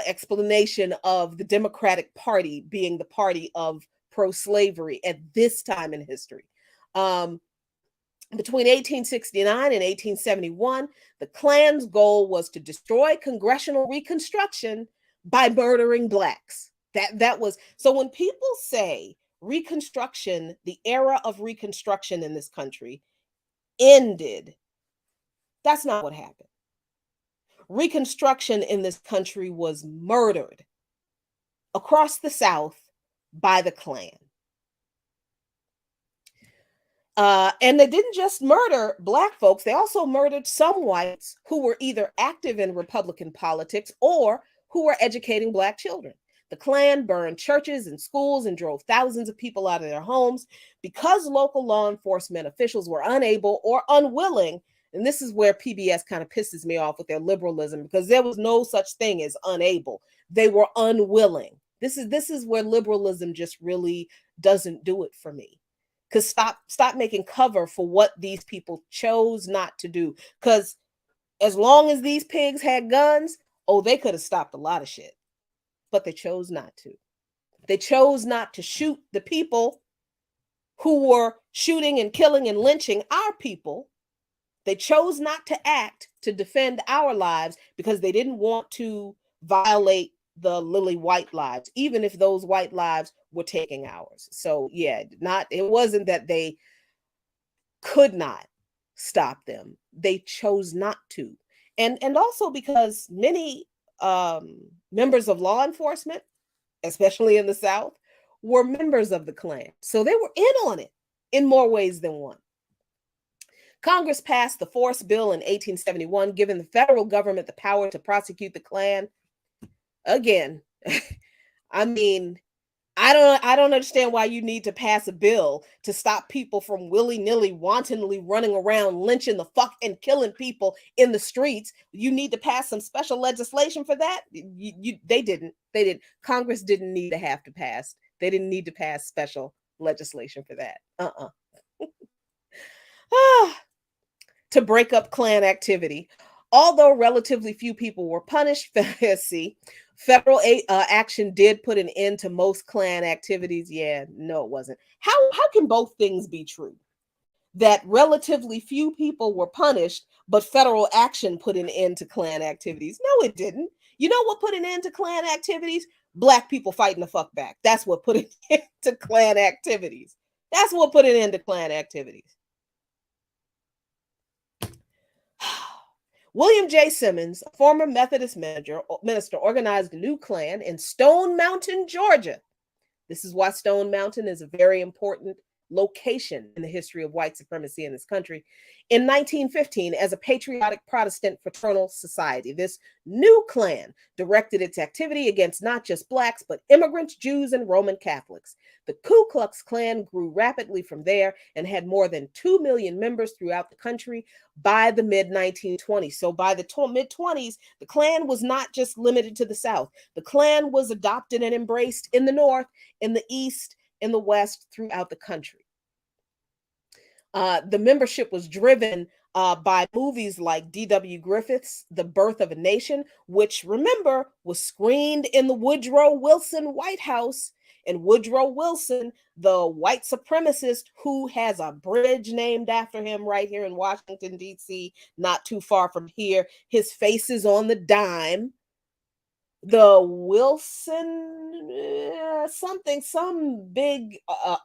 explanation of the Democratic Party being the party of pro-slavery at this time in history. Between 1869 and 1871, the Klan's goal was to destroy congressional Reconstruction by murdering Blacks. That was, so when people say Reconstruction, the era of Reconstruction in this country ended, that's not what happened. Reconstruction in this country was murdered across the South by the Klan. And they didn't just murder Black folks, they also murdered some whites who were either active in Republican politics or who were educating Black children. The Klan burned churches and schools and drove thousands of people out of their homes because local law enforcement officials were unable or unwilling. And this is where PBS kind of pisses me off with their liberalism, because there was no such thing as unable. They were unwilling. This is where liberalism just really doesn't do it for me. Because stop making cover for what these people chose not to do. Because as long as these pigs had guns, they could have stopped a lot of shit. But they chose not to. They chose not to shoot the people who were shooting and killing and lynching our people. They chose not to act to defend our lives because they didn't want to violate the lily white lives, even if those white lives were taking ours. So yeah, it wasn't that they could not stop them. They chose not to. And also because many members of law enforcement, especially in the South, were members of the Klan. So they were in on it in more ways than one. Congress passed the Force Bill in 1871, giving the federal government the power to prosecute the Klan. Again, I mean, I don't understand why you need to pass a bill to stop people from willy-nilly, wantonly running around lynching the fuck and killing people in the streets. You need to pass some special legislation for that? They didn't. Congress didn't need to have to pass. They didn't need to pass special legislation for that. To break up Klan activity. Although relatively few people were punished, federal action did put an end to most Klan activities. Yeah, no, it wasn't. How can both things be true? That relatively few people were punished, but federal action put an end to Klan activities? No, it didn't. You know what put an end to Klan activities? Black people fighting the fuck back. That's what put an end to Klan activities. That's what put an end to Klan activities. William J. Simmons, a former Methodist minister, organized a new Klan in Stone Mountain, Georgia. This is why Stone Mountain is a very important location in the history of white supremacy in this country. In 1915, as a patriotic Protestant fraternal society, this new Klan directed its activity against not just Blacks, but immigrants, Jews, and Roman Catholics. The Ku Klux Klan grew rapidly from there and had more than 2 million members throughout the country by the mid-1920s. So by the mid-20s, the Klan was not just limited to the South. The Klan was adopted and embraced in the North, in the East, in the West throughout the country. The membership was driven by movies like D.W. Griffith's The Birth of a Nation, which, remember, was screened in the Woodrow Wilson White House. And Woodrow Wilson, the white supremacist who has a bridge named after him right here in Washington, D.C., not too far from here. His face is on the dime. The Wilson some big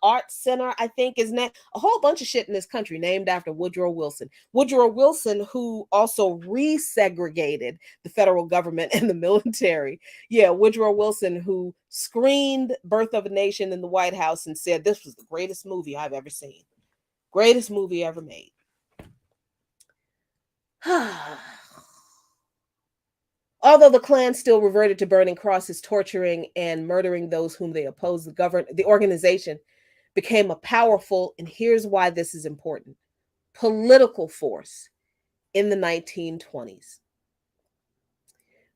art center, I think, is named. A whole bunch of shit in this country named after Woodrow Wilson. Woodrow Wilson, who also resegregated the federal government and the military. Yeah, Woodrow Wilson, who screened Birth of a Nation in the White House and said, this was the greatest movie I've ever seen. Greatest movie ever made. Although the Klan still reverted to burning crosses, torturing, and murdering those whom they opposed, the organization became a powerful, and here's why this is important, political force in the 1920s.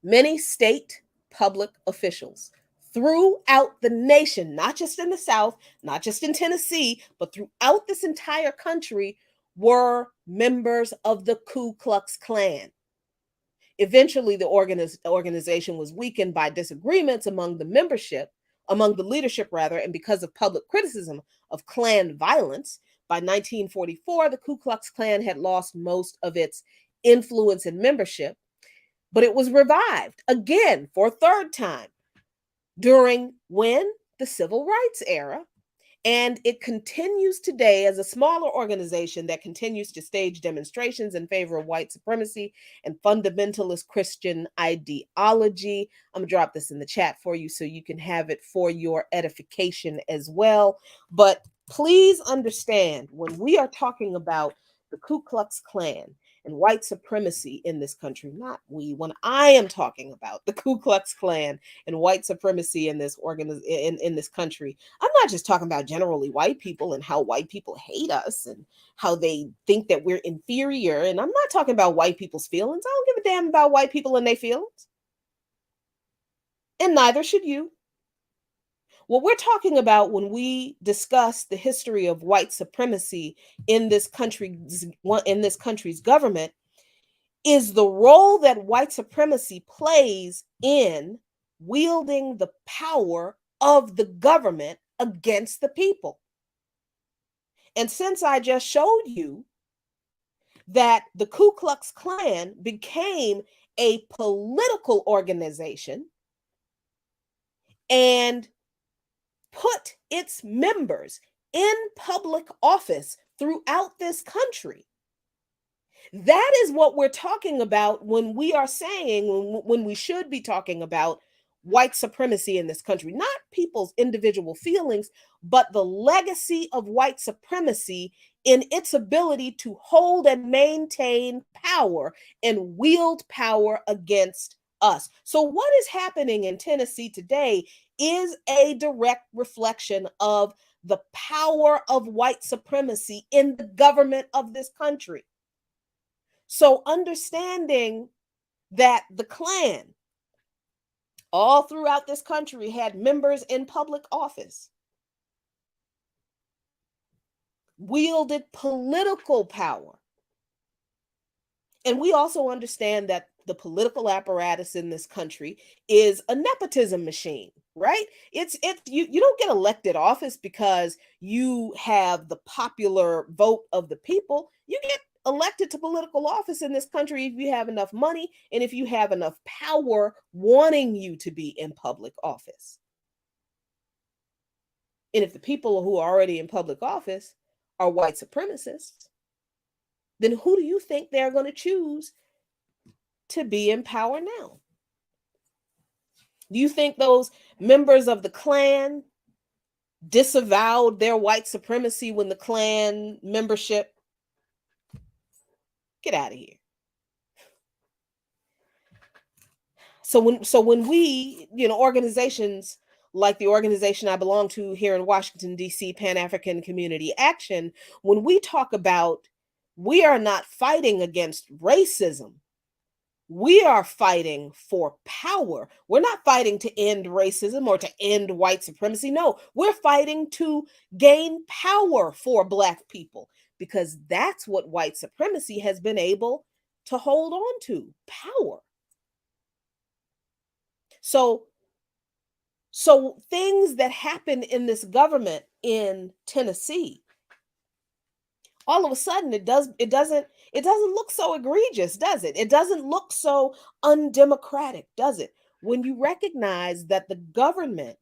Many state public officials throughout the nation, not just in the South, not just in Tennessee, but throughout this entire country, were members of the Ku Klux Klan. Eventually, the organization was weakened by disagreements among the leadership, and because of public criticism of Klan violence. By 1944, the Ku Klux Klan had lost most of its influence and membership, but it was revived again for a third time during the Civil Rights era. And it continues today as a smaller organization that continues to stage demonstrations in favor of white supremacy and fundamentalist Christian ideology. I'm going to drop this in the chat for you so you can have it for your edification as well. But please understand, when we are talking about the Ku Klux Klan and white supremacy in this country, when I am talking about the Ku Klux Klan and white supremacy in this in this country, I'm not just talking about generally white people and how white people hate us and how they think that we're inferior. And I'm not talking about white people's feelings. I don't give a damn about white people and their feelings. And neither should you. What we're talking about when we discuss the history of white supremacy in this country's government is the role that white supremacy plays in wielding the power of the government against the people. And since I just showed you that the Ku Klux Klan became a political organization and put its members in public office throughout this country, that is what we're talking about when we are saying, when we should be talking about white supremacy in this country, not people's individual feelings, but the legacy of white supremacy in its ability to hold and maintain power and wield power against us. So what is happening in Tennessee today is a direct reflection of the power of white supremacy in the government of this country. So understanding that the Klan all throughout this country had members in public office, wielded political power. And we also understand that the political apparatus in this country is a nepotism machine, right? You don't get elected office because you have the popular vote of the people. You get elected to political office in this country if you have enough money and if you have enough power wanting you to be in public office. And if the people who are already in public office are white supremacists, then who do you think they're going to choose to be in power now? Do you think those members of the Klan disavowed their white supremacy when the Klan membership? Get out of here. So when we, organizations like the organization I belong to here in Washington, D.C., Pan-African Community Action, when we talk about we are not fighting against racism, We are fighting for power. We're not fighting to end racism or to end white supremacy. No, we're fighting to gain power for Black people, because that's what white supremacy has been able to hold on to, power. So things that happen in this government in Tennessee, all of a sudden it doesn't look so egregious, does it? It doesn't look so undemocratic, does it? When you recognize that the government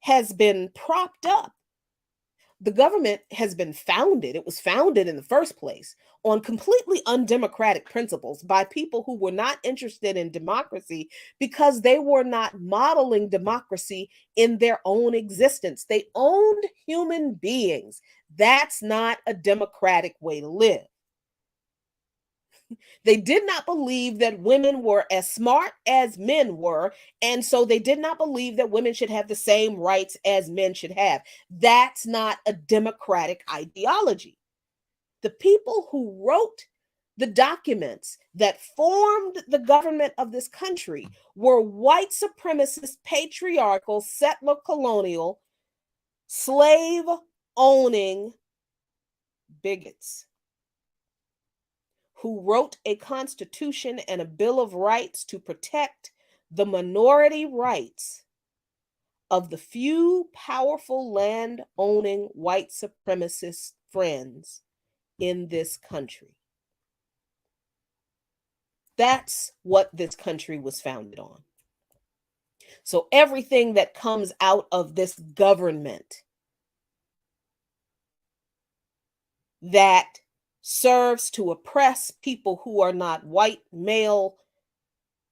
has been propped up, the government has been founded, it was founded in the first place on completely undemocratic principles by people who were not interested in democracy because they were not modeling democracy in their own existence. They owned human beings. That's not a democratic way to live. They did not believe that women were as smart as men were, and so they did not believe that women should have the same rights as men should have. That's not a democratic ideology. The people who wrote the documents that formed the government of this country were white supremacist, patriarchal, settler colonial, slave owning bigots who wrote a constitution and a bill of rights to protect the minority rights of the few powerful land-owning white supremacist friends in this country. That's what this country was founded on. So everything that comes out of this government that serves to oppress people who are not white, male,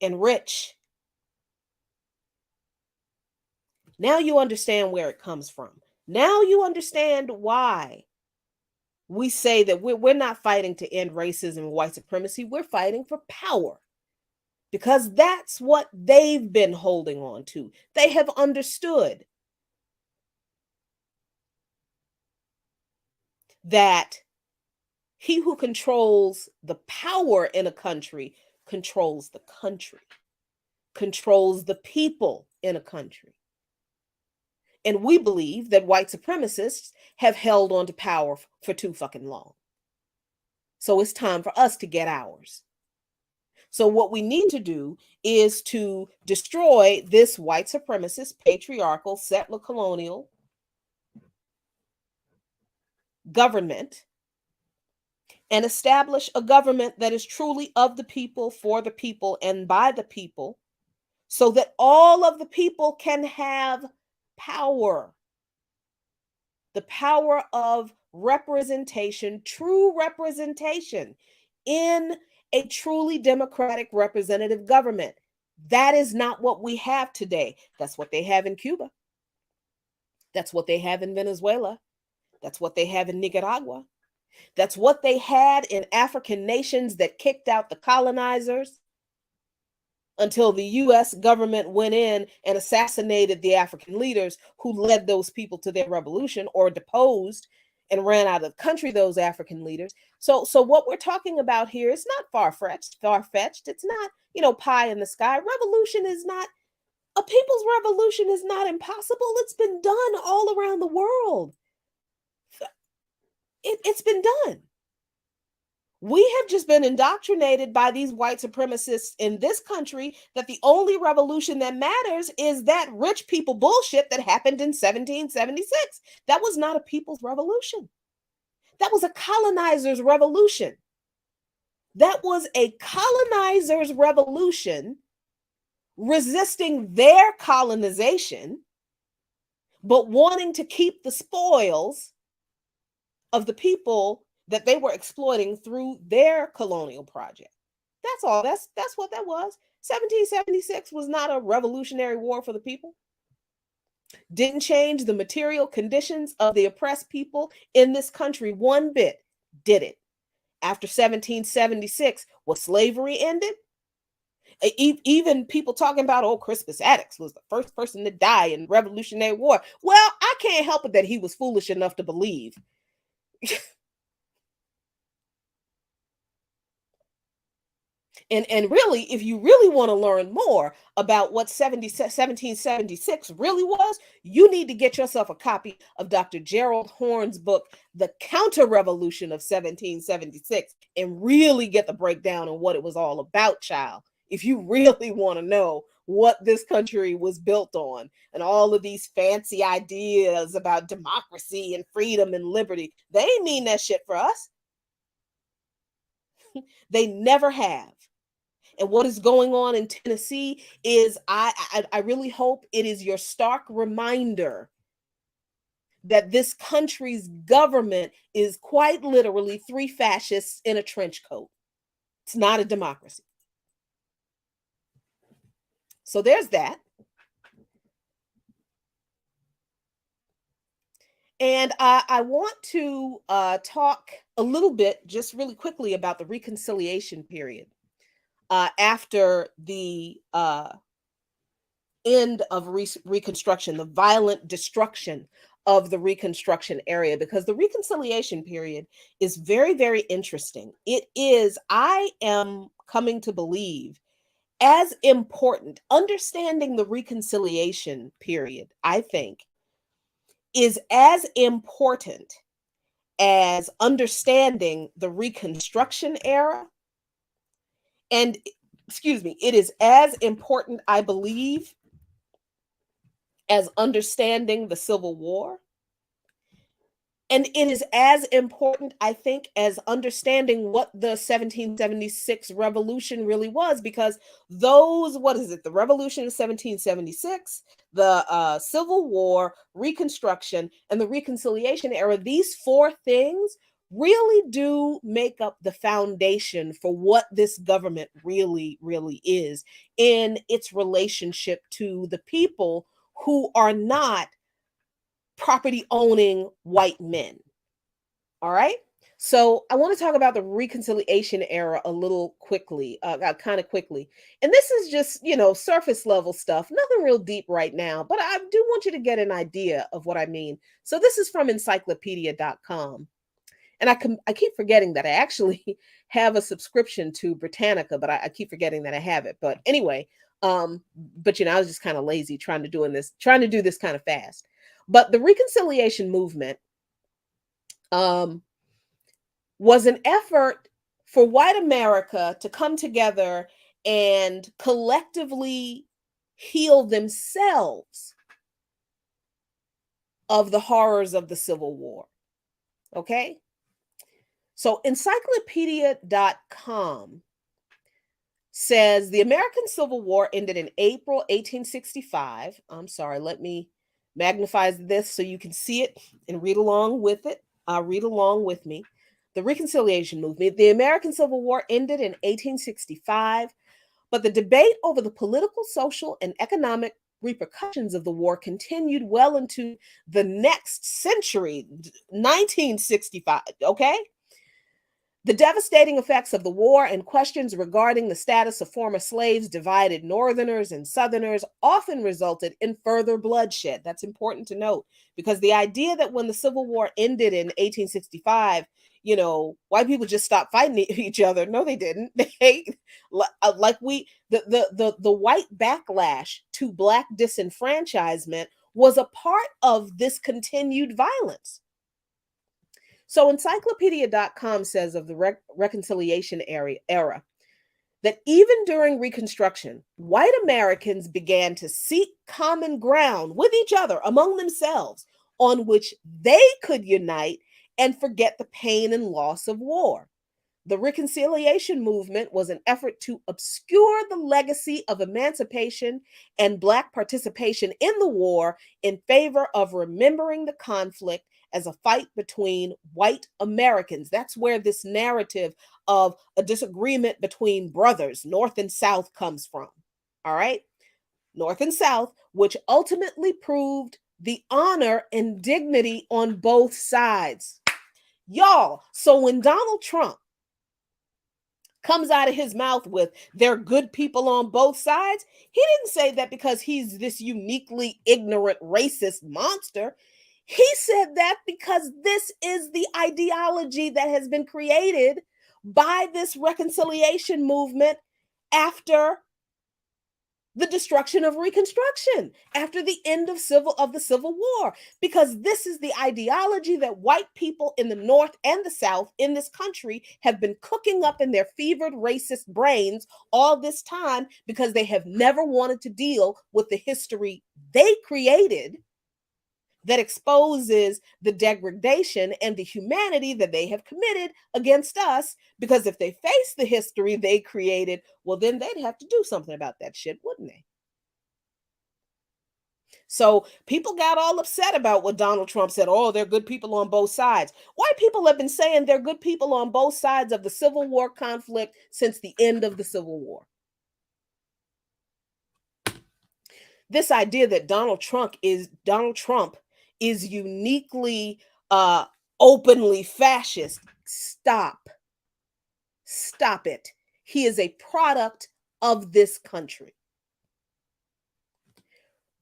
and rich. Now you understand where it comes from. Now you understand why we say that we're not fighting to end racism and white supremacy. We're fighting for power, because that's what they've been holding on to. They have understood that he who controls the power in a country controls the country, controls the people in a country. And we believe that white supremacists have held on to power for too fucking long. So it's time for us to get ours. So what we need to do is to destroy this white supremacist, patriarchal, settler colonial government and establish a government that is truly of the people, for the people, and by the people, so that all of the people can have power. The power of representation, true representation in a truly democratic representative government. That is not what we have today. That's what they have in Cuba. That's what they have in Venezuela. That's what they have in Nicaragua. That's what they had in African nations that kicked out the colonizers until the US government went in and assassinated the African leaders who led those people to their revolution, or deposed and ran out of the country those African leaders. So what we're talking about here is not far-fetched. It's not, pie in the sky. Revolution is not, a people's revolution is not impossible. It's been done all around the world. It's been done. We have just been indoctrinated by these white supremacists in this country that the only revolution that matters is that rich people bullshit that happened in 1776. That was not a people's revolution. That was a colonizer's revolution. That was a colonizer's revolution resisting their colonization, but wanting to keep the spoils of the people that they were exploiting through their colonial project. That's all. That's what that was. 1776 was not a revolutionary war for the people. Didn't change the material conditions of the oppressed people in this country one bit, did it? After 1776, was slavery ended? Even people talking about, Crispus Attucks was the first person to die in Revolutionary War. Well, I can't help it that he was foolish enough to believe. And really, if you really want to learn more about what 1776 really was, you need to get yourself a copy of Dr. Gerald Horne's book, The Counter-Revolution of 1776, and really get the breakdown on what it was all about, child. If you really want to know what this country was built on and all of these fancy ideas about democracy and freedom and liberty, they ain't mean that shit for us. They never have. And what is going on in Tennessee is I really hope it is your stark reminder that this country's government is quite literally three fascists in a trench coat. It's not a democracy. So there's that. And I want to talk a little bit, just really quickly, about the reconciliation period. After the end of Reconstruction, the violent destruction of the Reconstruction area, because the reconciliation period is very, very interesting. It is, I am coming to believe, as important. Understanding the reconciliation period, I think, is as important as understanding the Reconstruction era. And excuse me, it is as important, I believe, as understanding the Civil War. And it is as important, I think, as understanding what the 1776 revolution really was, because those, what is it, the revolution of 1776, the Civil War, Reconstruction, and the Reconciliation era, these four things really do make up the foundation for what this government really, really is in its relationship to the people who are not property owning white men. All right. So I want to talk about the reconciliation era a little quickly, kind of quickly. And this is just, surface level stuff, nothing real deep right now, but I do want you to get an idea of what I mean. So this is from encyclopedia.com. And I keep forgetting that I actually have a subscription to Britannica, but I keep forgetting that I have it. But anyway, but I was just kind of lazy trying to do this kind of fast. But the reconciliation movement was an effort for white America to come together and collectively heal themselves of the horrors of the Civil War. Okay? So encyclopedia.com says the American Civil War ended in April 1865. I'm sorry, let me magnify this so you can see it and read along with it. Read along with me. The Reconciliation Movement. The American Civil War ended in 1865, but the debate over the political, social, and economic repercussions of the war continued well into the next century, 1965, okay? The devastating effects of the war and questions regarding the status of former slaves divided Northerners and Southerners, often resulted in further bloodshed. That's important to note, because the idea that when the Civil War ended in 1865, white people just stopped fighting each other. No, they didn't. The white backlash to Black disenfranchisement was a part of this continued violence. So encyclopedia.com says of the reconciliation era that even during Reconstruction, white Americans began to seek common ground with each other among themselves on which they could unite and forget the pain and loss of war. The reconciliation movement was an effort to obscure the legacy of emancipation and Black participation in the war in favor of remembering the conflict as a fight between white Americans. That's where this narrative of a disagreement between brothers, North and South, comes from. All right? North and South, which ultimately proved the honor and dignity on both sides. Y'all, so when Donald Trump comes out of his mouth with "they're good people on both sides," he didn't say that because he's this uniquely ignorant racist monster. He said that because this is the ideology that has been created by this reconciliation movement after the destruction of Reconstruction, after the end of the Civil War, because this is the ideology that white people in the North and the South in this country have been cooking up in their fevered racist brains all this time, because they have never wanted to deal with the history they created that exposes the degradation and the humanity that they have committed against us. Because if they face the history they created, well, then they'd have to do something about that shit, wouldn't they? So people got all upset about what Donald Trump said. Oh, they're good people on both sides. White people have been saying they're good people on both sides of the Civil War conflict since the end of the Civil War. This idea that Donald Trump is uniquely openly fascist. Stop it. He is a product of this country.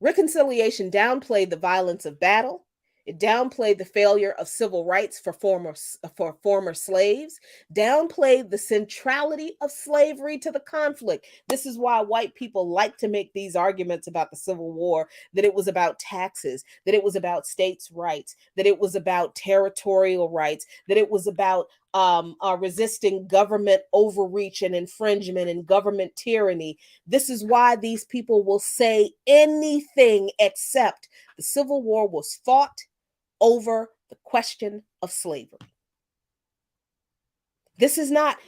Reconciliation downplayed the violence of battle. It downplayed the failure of civil rights for former slaves, downplayed the centrality of slavery to the conflict. This is why white people like to make these arguments about the Civil War, that it was about taxes, that it was about states' rights, that it was about territorial rights, that it was about resisting government overreach and infringement and government tyranny. This is why these people will say anything except the Civil War was fought over the question of slavery. This is not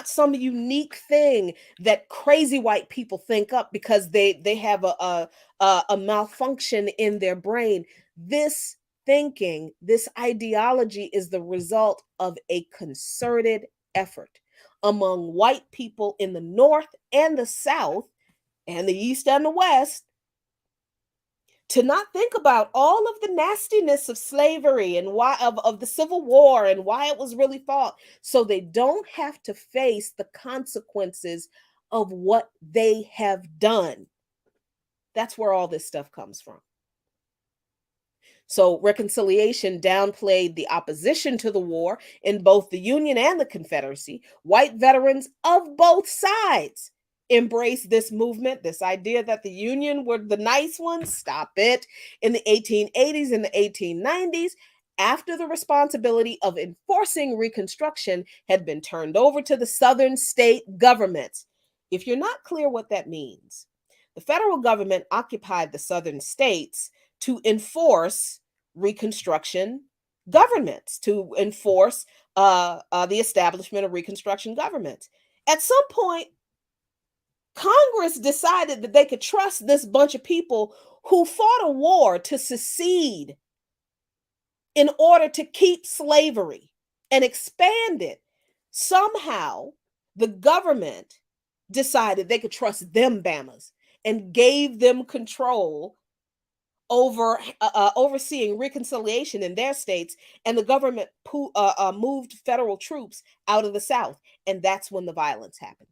some unique thing that crazy white people think up because they have a malfunction in their brain. This thinking, this ideology is the result of a concerted effort among white people in the North and the South and the East and the West to not think about all of the nastiness of slavery and why of the Civil War and why it was really fought, so they don't have to face the consequences of what they have done. That's where all this stuff comes from. So reconciliation downplayed the opposition to the war in both the Union and the Confederacy. White veterans of both sides embrace this movement, this idea that the Union were the nice ones. Stop it. In the 1880s and the 1890s, after the responsibility of enforcing Reconstruction had been turned over to the Southern state governments. If you're not clear what that means, the federal government occupied the Southern states to enforce Reconstruction governments, to enforce the establishment of Reconstruction governments. At some point, Congress decided that they could trust this bunch of people who fought a war to secede in order to keep slavery and expand it. Somehow, the government decided they could trust them Bamas and gave them control over overseeing reconciliation in their states, and the government moved federal troops out of the South, and that's when the violence happened.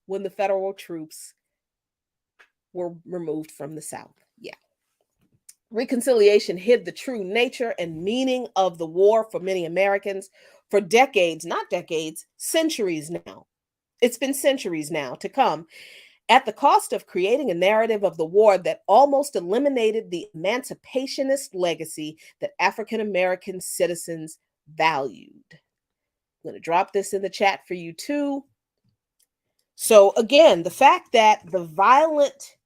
When the federal troops were removed from the South. Yeah. Reconciliation hid the true nature and meaning of the war for many Americans for decades, not decades, centuries now. It's been centuries now to come, at the cost of creating a narrative of the war that almost eliminated the emancipationist legacy that African American citizens valued. I'm going to drop this in the chat for you too. So again, the fact that the violent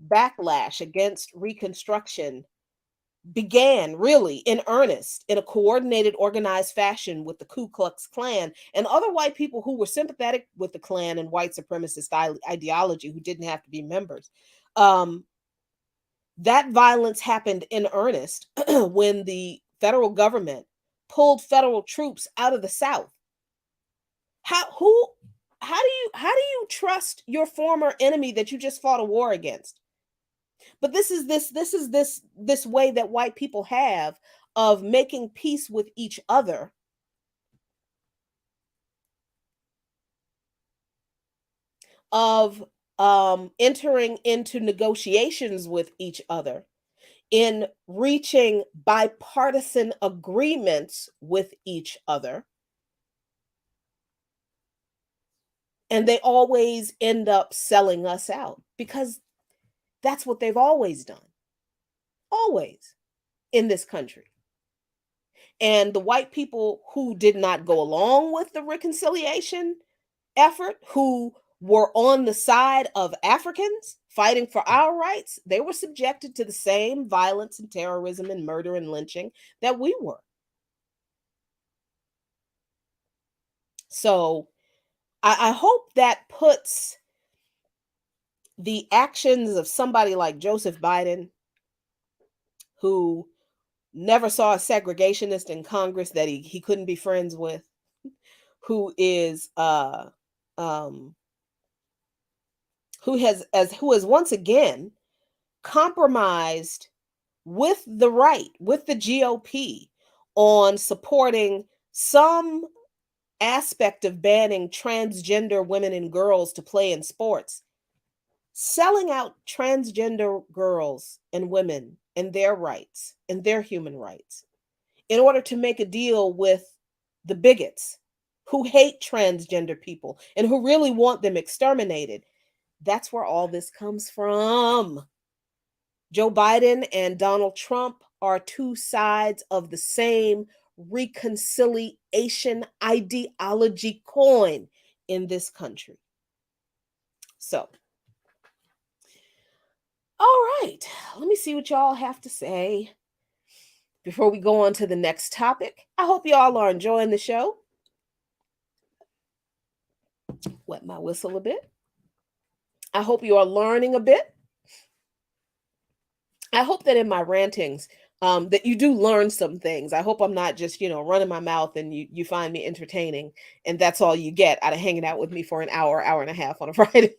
backlash against Reconstruction began really in earnest in a coordinated, organized fashion with the Ku Klux Klan and other white people who were sympathetic with the Klan and white supremacist ideology, who didn't have to be members. That violence happened in earnest when the federal government pulled federal troops out of the South. How do you trust your former enemy that you just fought a war against? But this is this way that white people have of making peace with each other, of entering into negotiations with each other, in reaching bipartisan agreements with each other, And they always end up selling us out because that's what they've always done. Always in this country. And the white people who did not go along with the reconciliation effort, who were on the side of Africans fighting for our rights, they were subjected to the same violence and terrorism and murder and lynching that we were. So I hope that puts the actions of somebody like Joseph Biden, who never saw a segregationist in Congress that he couldn't be friends with, who has once again compromised with the right, with the GOP, on supporting some aspect of banning transgender women and girls to play in sports, selling out transgender girls and women and their rights and their human rights in order to make a deal with the bigots who hate transgender people and who really want them exterminated. That's where all this comes from. Joe Biden and Donald Trump are two sides of the same reconciliation ideology coin in this country. So, all right, let me see what y'all have to say before we go on to the next topic. I hope y'all are enjoying the show. Wet my whistle a bit. I hope you are learning a bit. I hope that in my rantings, that you do learn some things. I hope I'm not just, running my mouth and you find me entertaining and that's all you get out of hanging out with me for an hour and a half on a Friday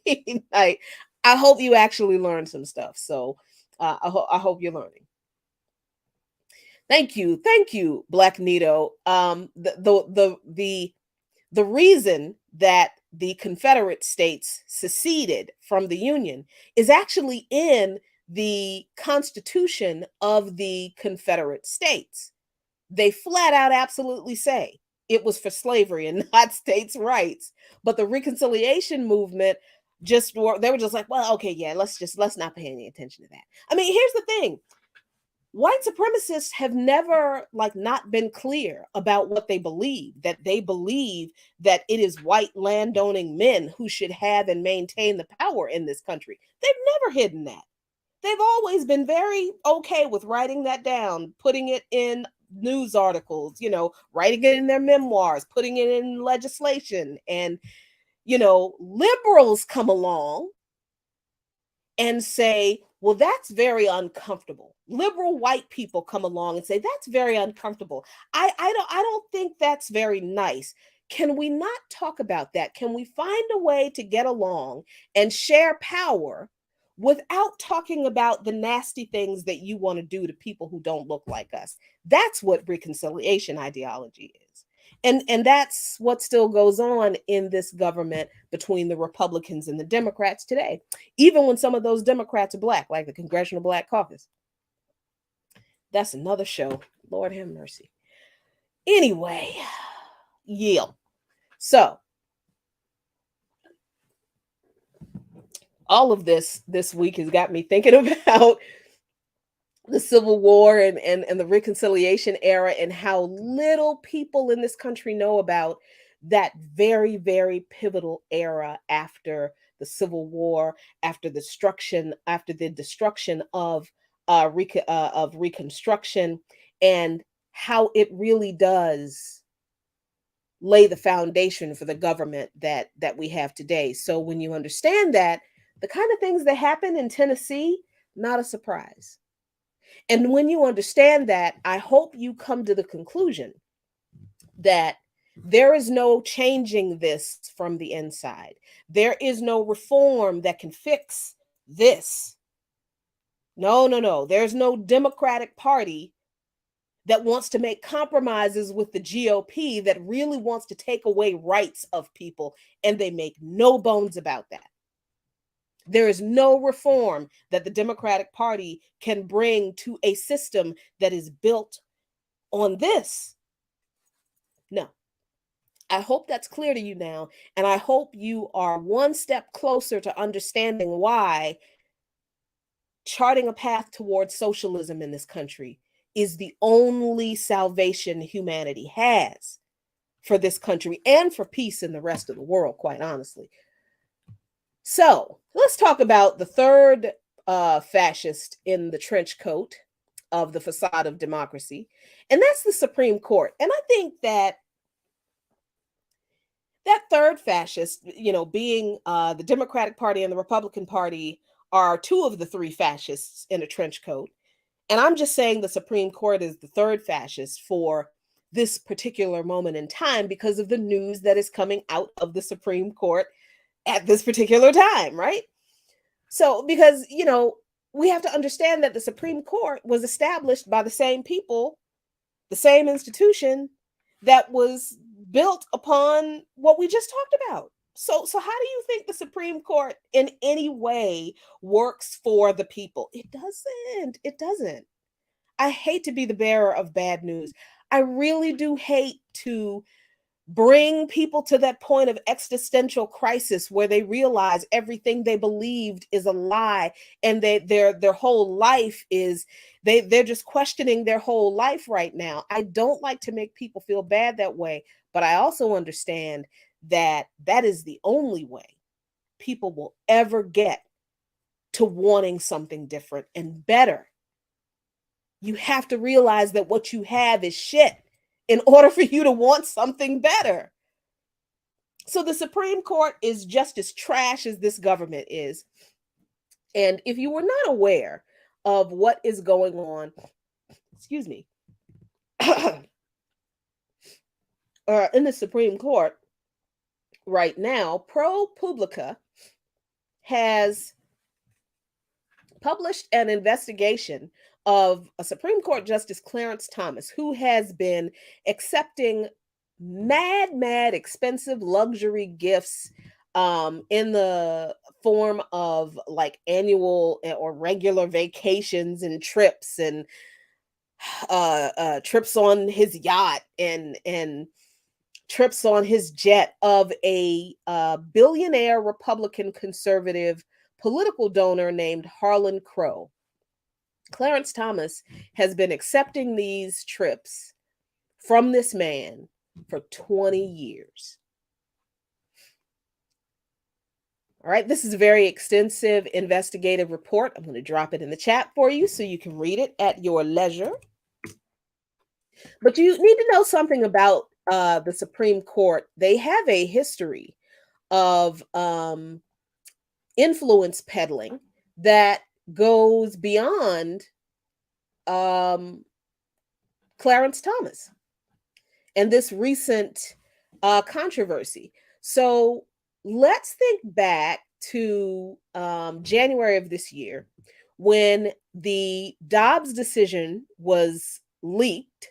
night. I hope you actually learn some stuff. So I hope you're learning. Thank you, Black Nito. The reason that the Confederate States seceded from the Union is actually in the Constitution of the Confederate States. They flat out absolutely say it was for slavery and not states' rights. But the reconciliation movement they were just like, well, okay, yeah, let's not pay any attention to that. I mean, here's the thing. White supremacists have never not been clear about what they believe, that they believe that it is white landowning men who should have and maintain the power in this country. They've never hidden that. They've always been very okay with writing that down, putting it in news articles, writing it in their memoirs, putting it in legislation. And, liberals come along and say, well, that's very uncomfortable. Liberal white people come along and say, that's very uncomfortable. I don't think that's very nice. Can we not talk about that? Can we find a way to get along and share power without talking about the nasty things that you want to do to people who don't look like us? That's what reconciliation ideology is. And that's what still goes on in this government between the Republicans and the Democrats today, even when some of those Democrats are Black, like the Congressional Black Caucus. That's another show. Lord have mercy. Anyway, yeah. So, all of this week has got me thinking about the Civil War and the reconciliation era and how little people in this country know about that very, very pivotal era after the Civil War, after the destruction of Reconstruction, and how it really does lay the foundation for the government that we have today. So when you understand that, the kind of things that happen in Tennessee, not a surprise. And when you understand that, I hope you come to the conclusion that there is no changing this from the inside. There is no reform that can fix this. No. There's no Democratic Party that wants to make compromises with the GOP that really wants to take away rights of people, and they make no bones about that. There is no reform that the Democratic Party can bring to a system that is built on this. No, I hope that's clear to you now. And I hope you are one step closer to understanding why charting a path towards socialism in this country is the only salvation humanity has for this country and for peace in the rest of the world, quite honestly. So let's talk about the third fascist in the trench coat of the facade of democracy, and that's the Supreme Court. And I think that third fascist, being the Democratic Party and the Republican Party are two of the three fascists in a trench coat. And I'm just saying the Supreme Court is the third fascist for this particular moment in time because of the news that is coming out of the Supreme Court at this particular time, right? So, because, we have to understand that the Supreme Court was established by the same people, the same institution that was built upon what we just talked about. So how do you think the Supreme Court in any way works for the people? It doesn't. I hate to be the bearer of bad news. I really do hate to bring people to that point of existential crisis where they realize everything they believed is a lie, and their whole life is they're just questioning their whole life right now. I don't like to make people feel bad that way, but I also understand that is the only way people will ever get to wanting something different and better. You have to realize that what you have is shit in order for you to want something better. So the Supreme Court is just as trash as this government is. And if you were not aware of what is going on, excuse me, in the Supreme Court right now, ProPublica has published an investigation of a Supreme Court Justice Clarence Thomas, who has been accepting mad expensive luxury gifts in the form of like annual or regular vacations and trips and trips on his yacht and trips on his jet of a billionaire Republican conservative political donor named Harlan Crow. Clarence Thomas has been accepting these trips from this man for 20 years. All right, this is a very extensive investigative report. I'm going to drop it in the chat for you so you can read it at your leisure. But you need to know something about the Supreme Court. They have a history of influence peddling that goes beyond Clarence Thomas and this recent controversy. So let's think back to January of this year when the Dobbs decision was leaked,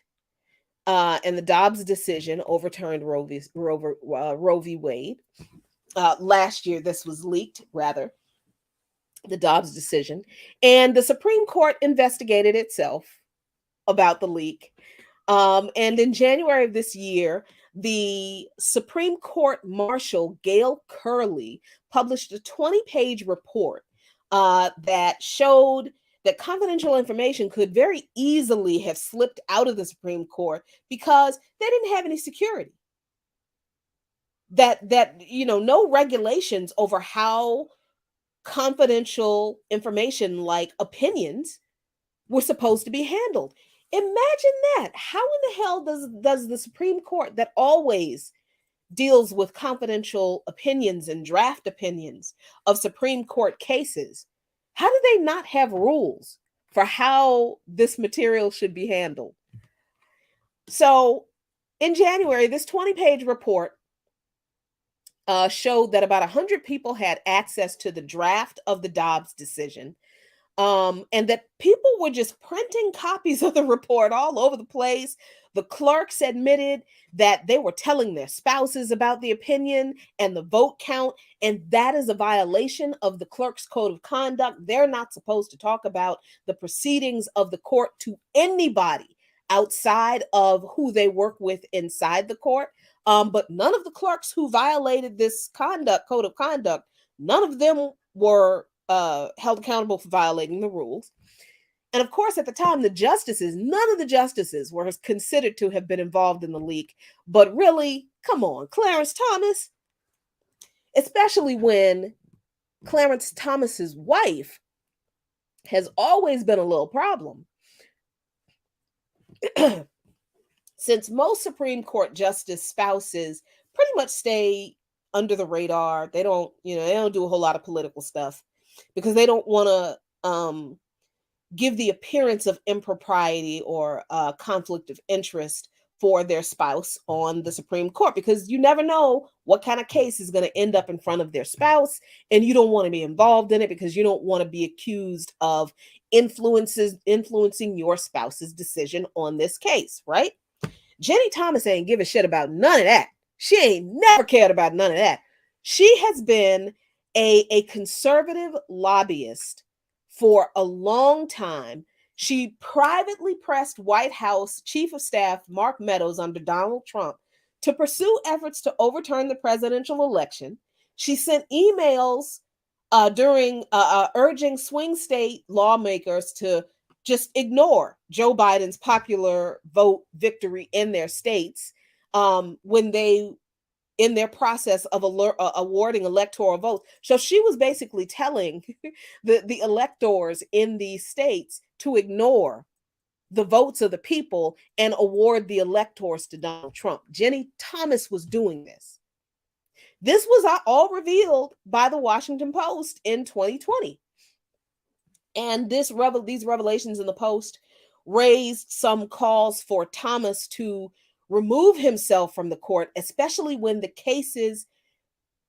and the Dobbs decision overturned Roe v. Wade. Last year, this was leaked, rather, the Dobbs decision, and the Supreme Court investigated itself about the leak. And in January of this year, the Supreme Court Marshal Gail Curley published a 20-page report that showed that confidential information could very easily have slipped out of the Supreme Court because they didn't have any security. That no regulations over how confidential information like opinions were supposed to be handled. Imagine that. How in the hell does the Supreme Court, that always deals with confidential opinions and draft opinions of Supreme Court cases, how do they not have rules for how this material should be handled? So in January, this 20-page report showed that about 100 people had access to the draft of the Dobbs decision, and that people were just printing copies of the report all over the place. The clerks admitted that they were telling their spouses about the opinion and the vote count, and that is a violation of the clerk's code of conduct. They're not supposed to talk about the proceedings of the court to anybody outside of who they work with inside the court. But none of the clerks who violated this code of conduct, none of them were held accountable for violating the rules. And of course, at the time, none of the justices were considered to have been involved in the leak. But really, come on, Clarence Thomas, especially when Clarence Thomas's wife has always been a little problem. Since most Supreme Court justice spouses pretty much stay under the radar, they don't do a whole lot of political stuff because they don't want to give the appearance of impropriety or conflict of interest for their spouse on the Supreme Court, because you never know what kind of case is going to end up in front of their spouse, and you don't want to be involved in it because you don't want to be accused of influencing your spouse's decision on this case, right? Jenny Thomas ain't give a shit about none of that. She ain't never cared about none of that. She has been a conservative lobbyist for a long time. She privately pressed White House Chief of Staff Mark Meadows under Donald Trump to pursue efforts to overturn the presidential election. She sent emails during urging swing state lawmakers to just ignore Joe Biden's popular vote victory in their states when they in their process of awarding electoral votes. So she was basically telling the electors in these states to ignore the votes of the people and award the electors to Donald Trump. Jenny Thomas was doing this. This was all revealed by the Washington Post in 2020. And these revelations in the Post raised some calls for Thomas to remove himself from the court, especially when the cases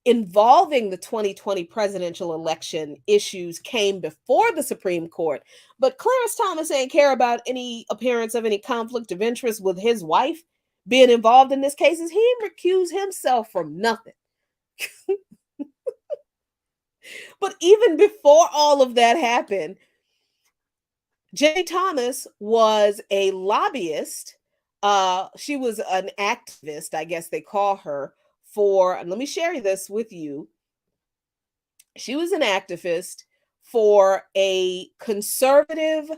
involving the 2020 presidential election issues came before the Supreme Court. But Clarence Thomas ain't care about any appearance of any conflict of interest with his wife being involved in this cases. He recused himself from nothing. But even before all of that happened, Jenny Thomas was a lobbyist. She was an activist, I guess they call her, and let me share this with you. She was an activist for a conservative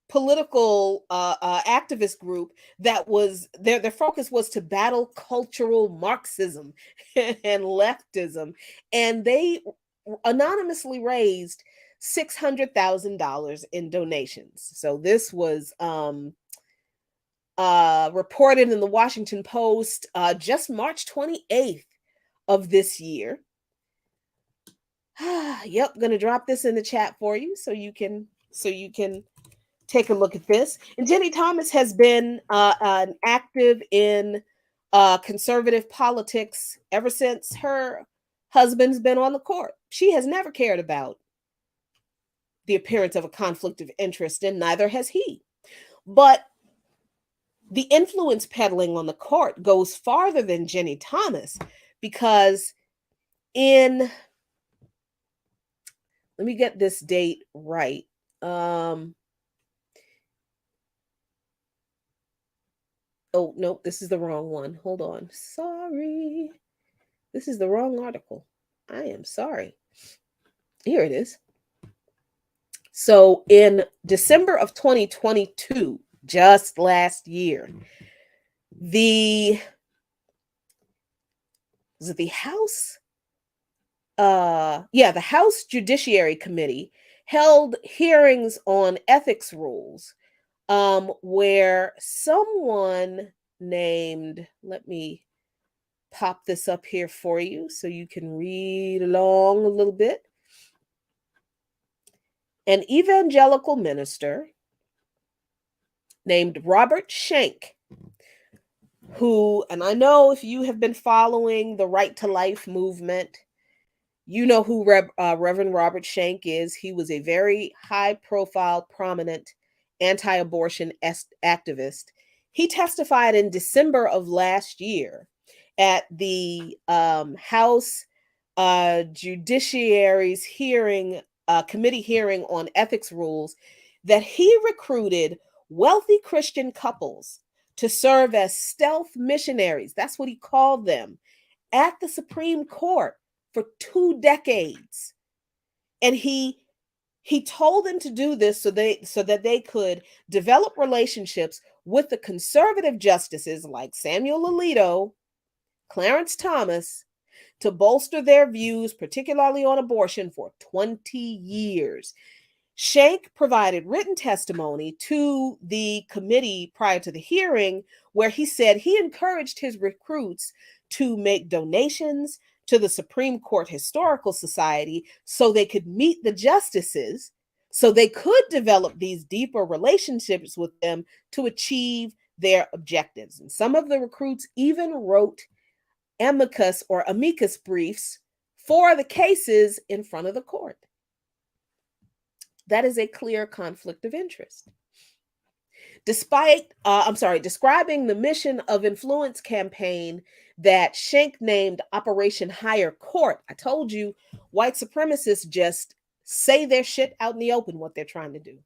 political activist group that was their focus was to battle cultural Marxism and leftism, and they anonymously raised $600,000 in donations. So this was reported in the Washington Post just March 28th of this year. Yep, gonna drop this in the chat for you so you can take a look at this. And Jenny Thomas has been active in conservative politics ever since her husband's been on the court. She has never cared about the appearance of a conflict of interest, and neither has he. But the influence peddling on the court goes farther than Jenny Thomas, because let me get this date right. Oh, nope, this is the wrong one. Hold on. Sorry. This is the wrong article. I am sorry. Here it is. So in December of 2022, just last year, the House Judiciary Committee held hearings on ethics rules where someone named, let me pop this up here for you so you can read along a little bit. An evangelical minister named Robert Shank, who, and I know if you have been following the Right to Life movement, you know who Reverend Robert Shank is. He was a very high-profile, prominent anti-abortion activist. He testified in December of last year at the House Judiciary's committee hearing on ethics rules that he recruited wealthy Christian couples to serve as stealth missionaries. That's what he called them at the Supreme Court for 2 decades. And he told them to do this so that they could develop relationships with the conservative justices like Samuel Alito, Clarence Thomas, to bolster their views, particularly on abortion, for 20 years. Schenck provided written testimony to the committee prior to the hearing, where he said he encouraged his recruits to make donations to the Supreme Court Historical Society so they could meet the justices, so they could develop these deeper relationships with them to achieve their objectives. And some of the recruits even wrote amicus briefs for the cases in front of the court. That is a clear conflict of interest. Describing the mission of influence campaign that Schenck named Operation Higher Court. I told you, white supremacists just say their shit out in the open, what they're trying to do.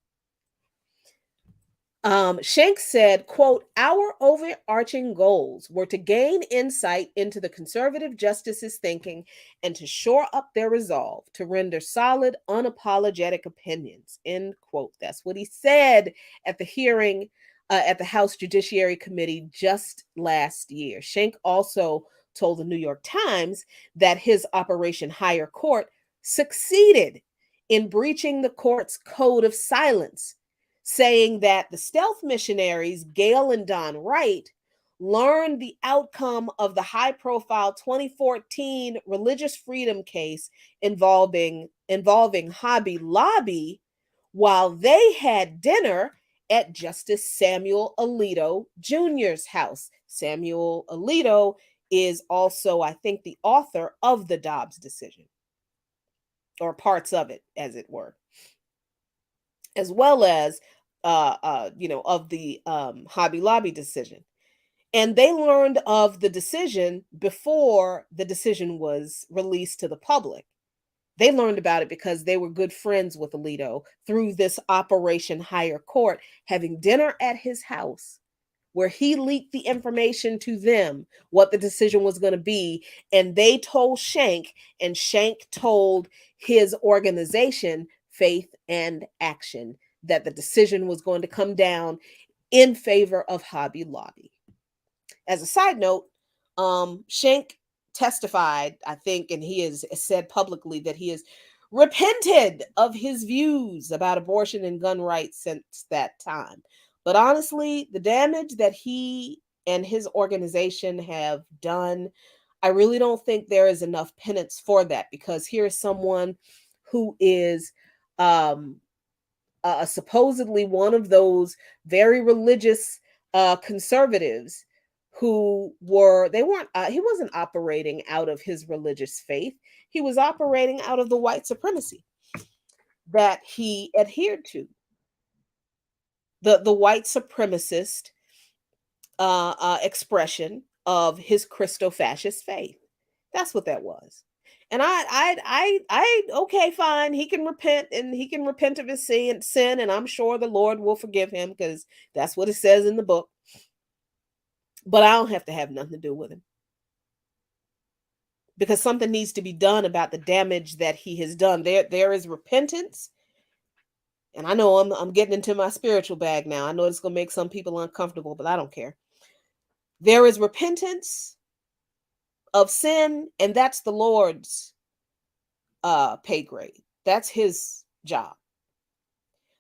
Schenck said, quote, "Our overarching goals were to gain insight into the conservative justices' thinking and to shore up their resolve to render solid, unapologetic opinions," end quote. That's what he said at the hearing at the House Judiciary Committee just last year. Schenck also told the New York Times that his Operation Higher Court succeeded in breaching the court's code of silence, saying that the stealth missionaries, Gail and Don Wright, learned the outcome of the high-profile 2014 religious freedom case involving Hobby Lobby while they had dinner at Justice Samuel Alito Jr.'s house. Samuel Alito is also, I think, the author of the Dobbs decision, or parts of it, as it were, as well as of the Hobby Lobby decision. And they learned of the decision before the decision was released to the public. They learned about it because they were good friends with Alito through this Operation Higher Court, having dinner at his house, where he leaked the information to them, what the decision was going to be. And they told Schenck, and Schenck told his organization, Faith and Action, that the decision was going to come down in favor of Hobby Lobby. As a side note, Schenck testified, I think, and he has said publicly that he has repented of his views about abortion and gun rights since that time. But honestly, the damage that he and his organization have done, I really don't think there is enough penance for that, because here is someone who is supposedly one of those very religious conservatives who he wasn't operating out of his religious faith. He was operating out of the white supremacy that he adhered to. The white supremacist expression of his Christo-fascist faith. That's what that was. And I okay, fine. He can repent, and he can repent of his sin, and I'm sure the Lord will forgive him, because that's what it says in the book. But I don't have to have nothing to do with him, because something needs to be done about the damage that he has done. There is repentance, and I know I'm getting into my spiritual bag now. I know it's going to make some people uncomfortable, but I don't care. There is repentance of sin, and that's the Lord's pay grade. That's his job.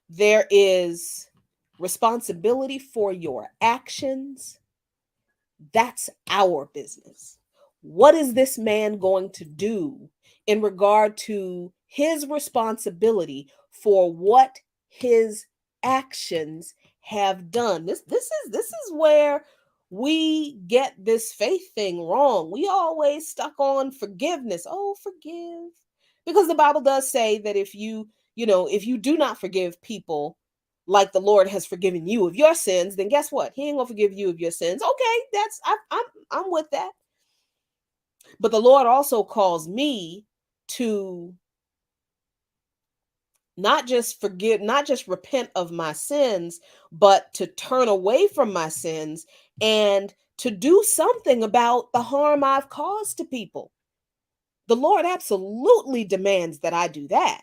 There is responsibility for your actions. That's our business. What is this man going to do in regard to his responsibility for what his actions have done? This is where we get this faith thing wrong. We always stuck on forgiveness. Oh, forgive. Because the Bible does say that if you do not forgive people like the Lord has forgiven you of your sins, then guess what? He ain't gonna forgive you of your sins. Okay, I'm with that. But the Lord also calls me to not just repent of my sins, but to turn away from my sins and to do something about the harm I've caused to people. The Lord absolutely demands that I do that.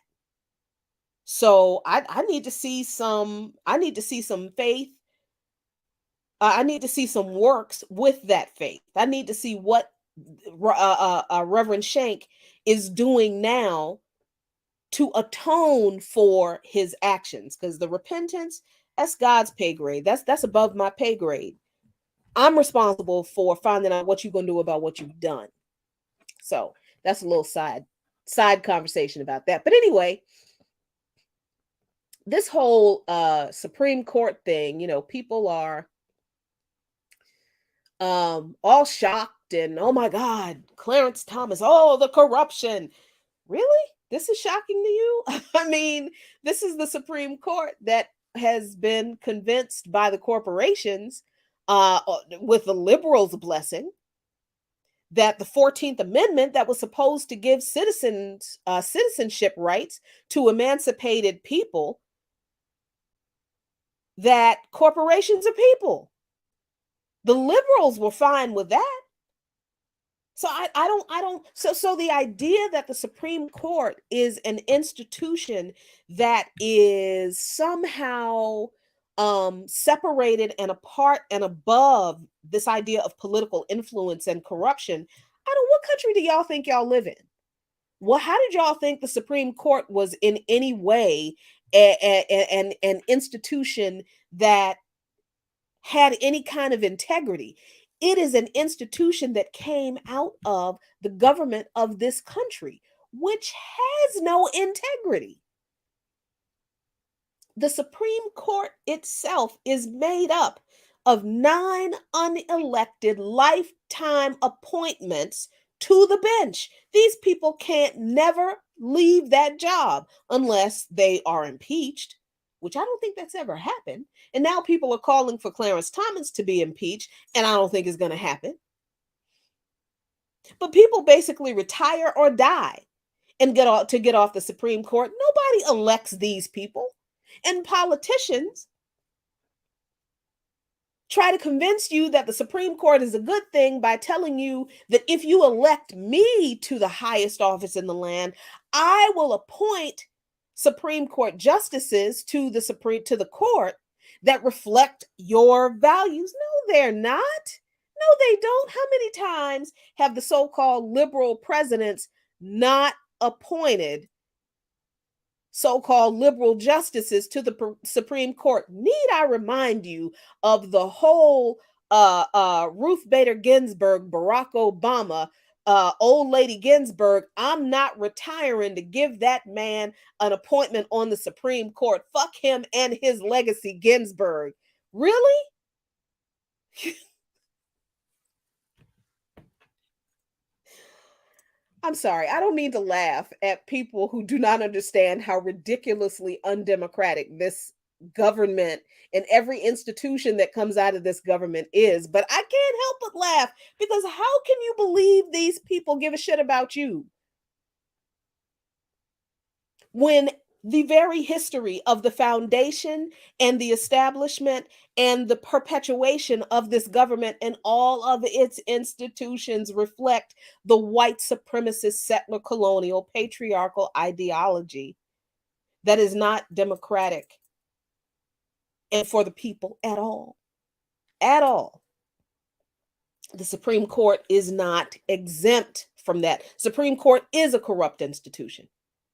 So I need to see some faith. I need to see some works with that faith. I need to see what Reverend Shank is doing now to atone for his actions, because the repentance, that's God's pay grade. That's above my pay grade. I'm responsible for finding out what you're going to do about what you've done. So that's a little side conversation about that. But anyway, this whole Supreme Court thing, people are all shocked and, oh my God, Clarence Thomas, oh, the corruption. Really? This is shocking to you? I mean, this is the Supreme Court that has been convinced by the corporations, with the liberals' blessing, that the 14th Amendment that was supposed to give citizenship rights to emancipated people, that corporations are people. The liberals were fine with that. So so the idea that the Supreme Court is an institution that is somehow separated and apart and above this idea of political influence and corruption, what country do y'all think y'all live in? Well, how did y'all think the Supreme Court was in any way an institution that had any kind of integrity? It is an institution that came out of the government of this country, which has no integrity. The Supreme Court itself is made up of 9 unelected lifetime appointments to the bench. These people can't never leave that job unless they are impeached, which I don't think that's ever happened. And now people are calling for Clarence Thomas to be impeached, and I don't think it's going to happen. But people basically retire or die and get off the Supreme Court. Nobody elects these people. And politicians try to convince you that the Supreme Court is a good thing by telling you that if you elect me to the highest office in the land, I will appoint Supreme Court justices to the court that reflect your values. No, they're not. No, they don't. How many times have the so-called liberal presidents not appointed so-called liberal justices to the Supreme Court? Need I remind you of the whole Ruth Bader Ginsburg, Barack Obama, old lady Ginsburg? I'm not retiring to give that man an appointment on the Supreme Court. Fuck him and his legacy, Ginsburg. Really? I'm sorry. I don't mean to laugh at people who do not understand how ridiculously undemocratic this government and every institution that comes out of this government is. But I can't help but laugh, because how can you believe these people give a shit about you when the very history of the foundation and the establishment and the perpetuation of this government and all of its institutions reflect the white supremacist, settler, colonial, patriarchal ideology that is not democratic and for the people at all. At all. The Supreme Court is not exempt from that. Supreme Court is a corrupt institution.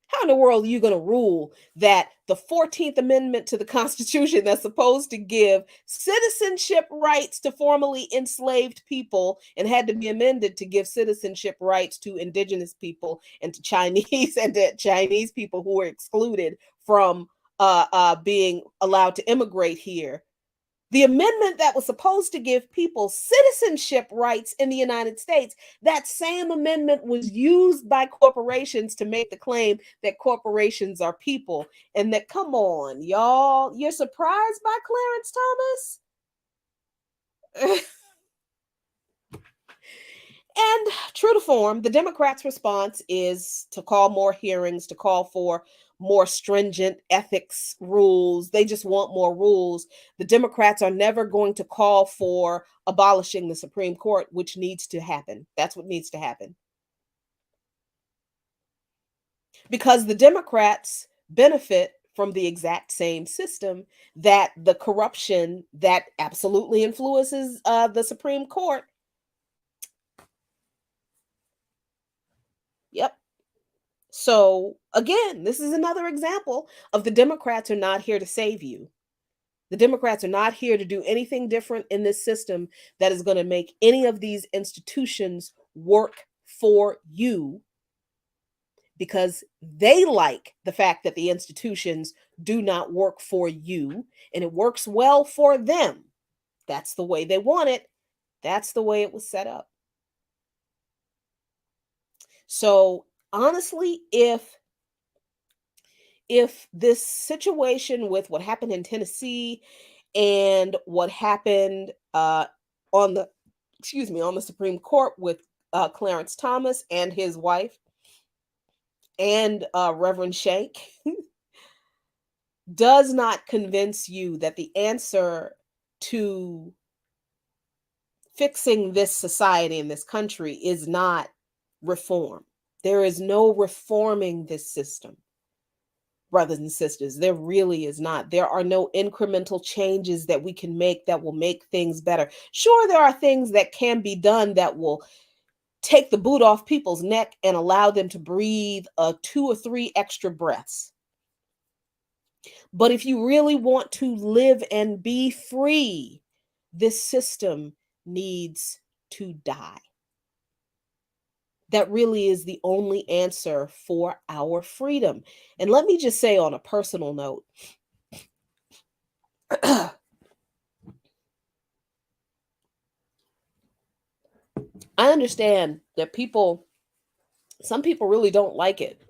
How in the world are you going to rule that the 14th Amendment to the Constitution that's supposed to give citizenship rights to formerly enslaved people and had to be amended to give citizenship rights to indigenous people and to Chinese people who were excluded from being allowed to immigrate here? The amendment that was supposed to give people citizenship rights in the United States, that same amendment was used by corporations to make the claim that corporations are people. And that, come on, y'all, you're surprised by Clarence Thomas? And true to form, the Democrats' response is to call more hearings, to call for more stringent ethics rules. They just want more rules. The Democrats are never going to call for abolishing the Supreme Court, which needs to happen. That's what needs to happen. Because the Democrats benefit from the exact same system that the corruption that absolutely influences the Supreme Court. Yep. So again, this is another example of the Democrats are not here to save you. The Democrats are not here to do anything different in this system that is going to make any of these institutions work for you, because they like the fact that the institutions do not work for you and it works well for them. That's the way they want it. That's the way it was set up. So honestly, if this situation with what happened in Tennessee and what happened on the Supreme Court with Clarence Thomas and his wife and Reverend Shank does not convince you that the answer to fixing this society in this country is not reform. There is no reforming this system, brothers and sisters. There really is not. There are no incremental changes that we can make that will make things better. Sure, there are things that can be done that will take the boot off people's neck and allow them to breathe 2 or 3 extra breaths. But if you really want to live and be free, this system needs to die. That really is the only answer for our freedom. And let me just say on a personal note, I understand that some people really don't like it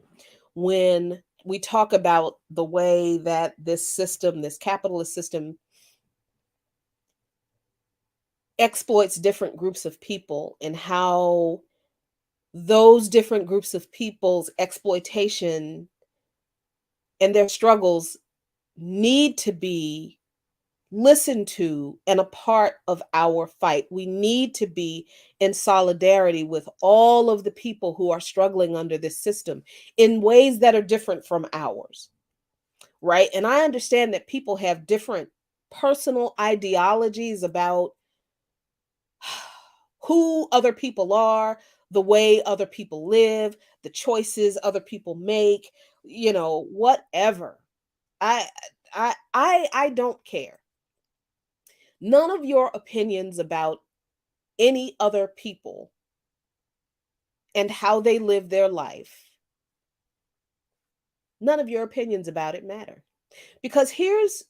when we talk about the way that this system, this capitalist system, exploits different groups of people and how those different groups of people's exploitation and their struggles need to be listened to and a part of our fight. We need to be in solidarity with all of the people who are struggling under this system in ways that are different from ours, right? And I understand that people have different personal ideologies about who other people are, the way other people live, the choices other people make, whatever. I don't care. None of your opinions about any other people and how they live their life, none of your opinions about it matter. Because here's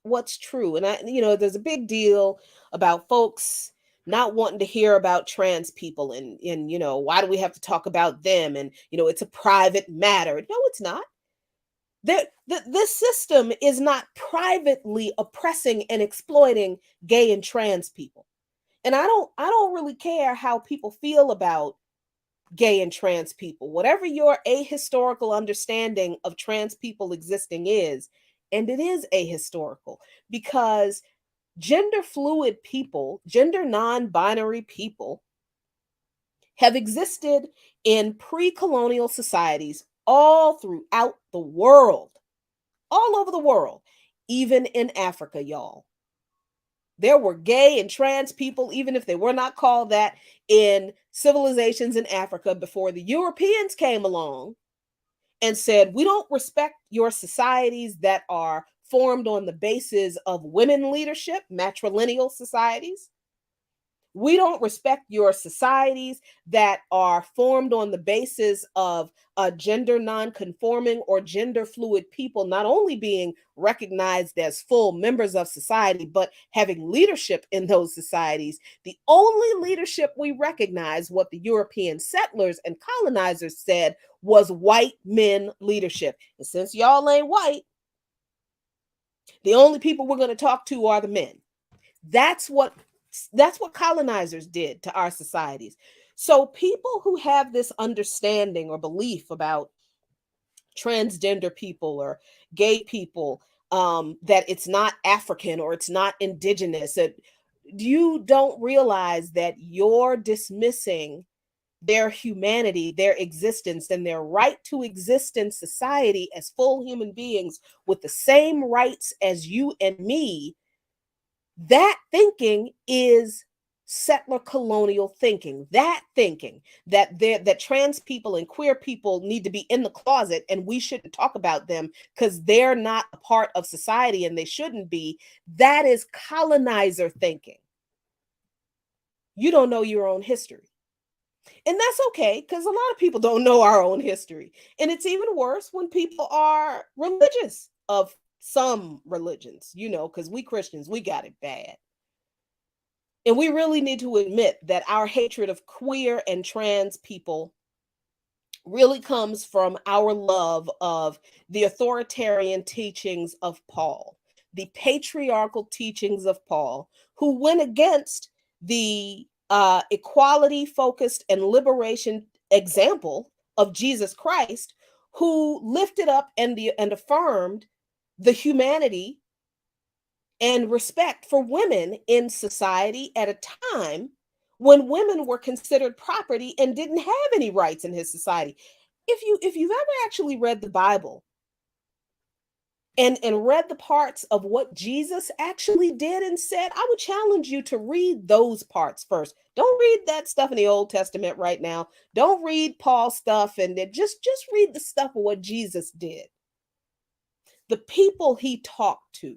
what's true. And there's a big deal about folks not wanting to hear about trans people and why do we have to talk about them? And it's a private matter. No, it's not. This system is not privately oppressing and exploiting gay and trans people. And I don't really care how people feel about gay and trans people. Whatever your ahistorical understanding of trans people existing is, and it is ahistorical, because gender fluid people, gender non-binary people have existed in pre-colonial societies all throughout the world, all over the world, even in Africa, y'all. There were gay and trans people, even if they were not called that, in civilizations in Africa before the Europeans came along and said, we don't respect your societies that are formed on the basis of women leadership, matrilineal societies. We don't respect your societies that are formed on the basis of gender non-conforming or gender fluid people not only being recognized as full members of society, but having leadership in those societies. The only leadership we recognize, what the European settlers and colonizers said, was white men leadership. And since y'all ain't white, the only people we're going to talk to are the men. That's what colonizers did to our societies. So people who have this understanding or belief about transgender people or gay people, that it's not African or it's not indigenous. You don't realize that you're dismissing their humanity, their existence, and their right to exist in society as full human beings with the same rights as you and me. That thinking is settler colonial thinking. That thinking that trans people and queer people need to be in the closet and we shouldn't talk about them because they're not a part of society and they shouldn't be. That is colonizer thinking. You don't know your own history. And that's okay, because a lot of people don't know our own history. And it's even worse when people are religious of some religions, because we Christians, we got it bad. And we really need to admit that our hatred of queer and trans people really comes from our love of the authoritarian teachings of Paul, the patriarchal teachings of Paul, who went against the equality focused and liberation example of Jesus Christ, who lifted up and affirmed the humanity and respect for women in society at a time when women were considered property and didn't have any rights in his society. If you've ever actually read the Bible and read the parts of what Jesus actually did and said, I would challenge you to read those parts first. Don't read that stuff in the Old Testament right now. Don't read Paul's stuff, and then just read the stuff of what Jesus did. The people he talked to.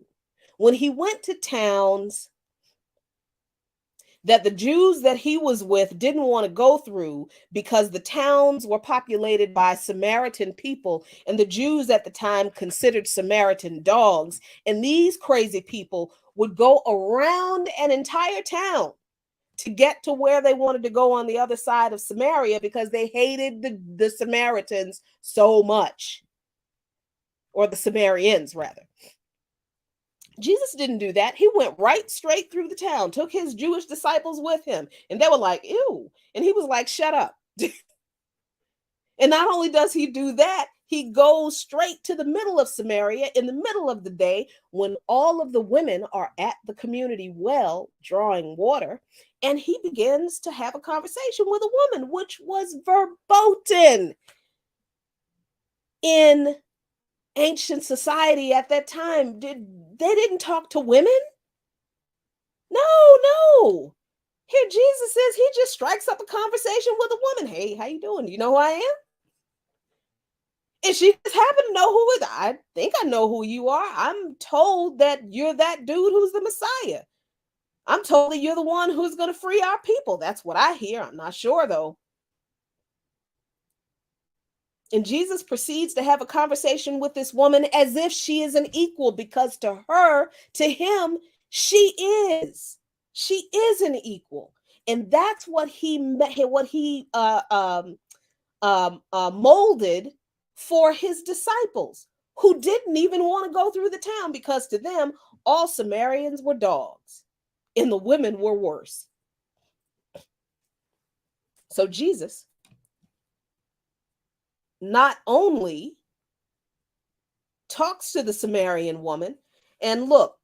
When he went to towns that the Jews that he was with didn't want to go through because the towns were populated by Samaritan people, and the Jews at the time considered Samaritan dogs. And these crazy people would go around an entire town to get to where they wanted to go on the other side of Samaria because they hated the Samaritans so much, or the Samaritans rather. Jesus didn't do that. He went right straight through the town, took his Jewish disciples with him, and they were like, ew. And he was like, shut up. And not only does he do that, he goes straight to the middle of Samaria in the middle of the day when all of the women are at the community well drawing water, and he begins to have a conversation with a woman, which was verboten in ancient society at that time. They didn't talk to women. No. Here Jesus says he just strikes up a conversation with a woman. Hey, how you doing? You know who I am? And she just happened to know who it is. I think I know who you are. I'm told that you're that dude who's the Messiah. I'm told that you're the one who's going to free our people. That's what I hear. I'm not sure though. And Jesus proceeds to have a conversation with this woman as if she is an equal, because to him, she is an equal. And that's what he molded for his disciples, who didn't even want to go through the town, because to them, all Samaritans were dogs and the women were worse. So Jesus not only talks to the Samaritan woman, and look,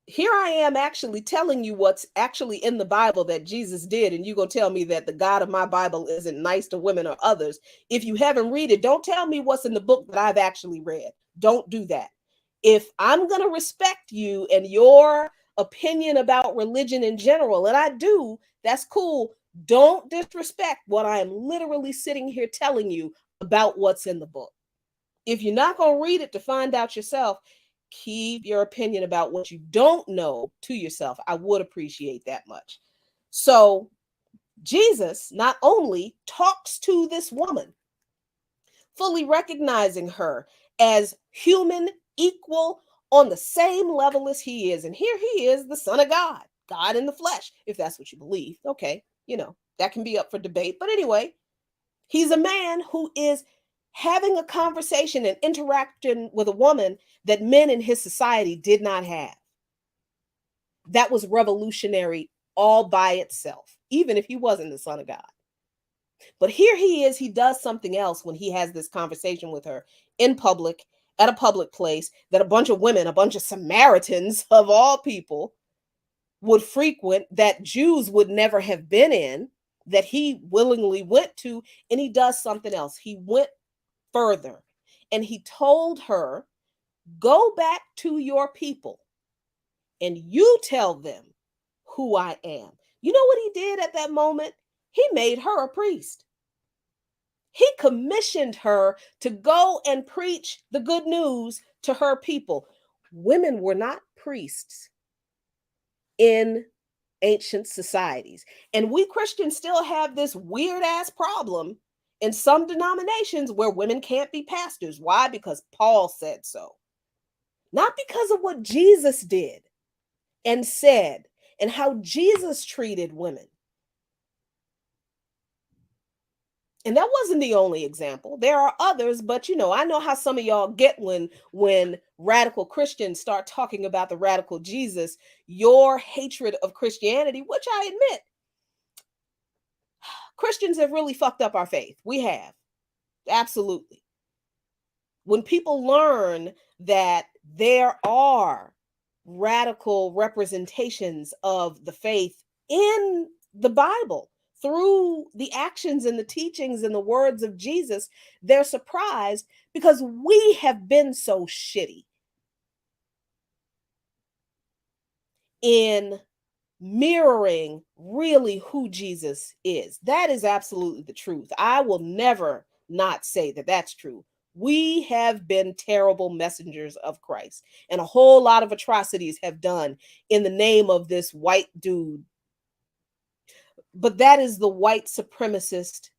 here I am actually telling you what's actually in the Bible that Jesus did, and you're going to tell me that the God of my Bible isn't nice to women or others. If you haven't read it, don't tell me what's in the book that I've actually read. Don't do that. If I'm going to respect you and your opinion about religion in general, and I do, that's cool. Don't disrespect what I am literally sitting here telling you about what's in the book. If you're not going to read it to find out yourself, keep your opinion about what you don't know to yourself. I would appreciate that much. So Jesus not only talks to this woman, fully recognizing her as human, equal, on the same level as he is. And here he is, the Son of God, God in the flesh, if that's what you believe. Okay, that can be up for debate. But anyway, he's a man who is having a conversation and interaction with a woman that men in his society did not have. That was revolutionary all by itself, even if he wasn't the Son of God. But here he is, he does something else when he has this conversation with her in public, at a public place that a bunch of women, a bunch of Samaritans of all people, would frequent, that Jews would never have been in, that he willingly went to. And he does something else. He went further and he told her, go back to your people and you tell them who I am. You know what he did at that moment? He made her a priest. He commissioned her to go and preach the good news to her people. Women were not priests in ancient societies. And we Christians still have this weird ass problem in some denominations where women can't be pastors. Why? Because Paul said so. Not because of what Jesus did and said and how Jesus treated women. And that wasn't the only example. There are others, but I know how some of y'all get when radical Christians start talking about the radical Jesus, your hatred of Christianity, which I admit, Christians have really fucked up our faith. We have. Absolutely. When people learn that there are radical representations of the faith in the Bible, through the actions and the teachings and the words of Jesus, they're surprised because we have been so shitty in mirroring really who Jesus is. That is absolutely the truth. I will never not say that that's true. We have been terrible messengers of Christ, and a whole lot of atrocities have done in the name of this white dude. But that is the white supremacist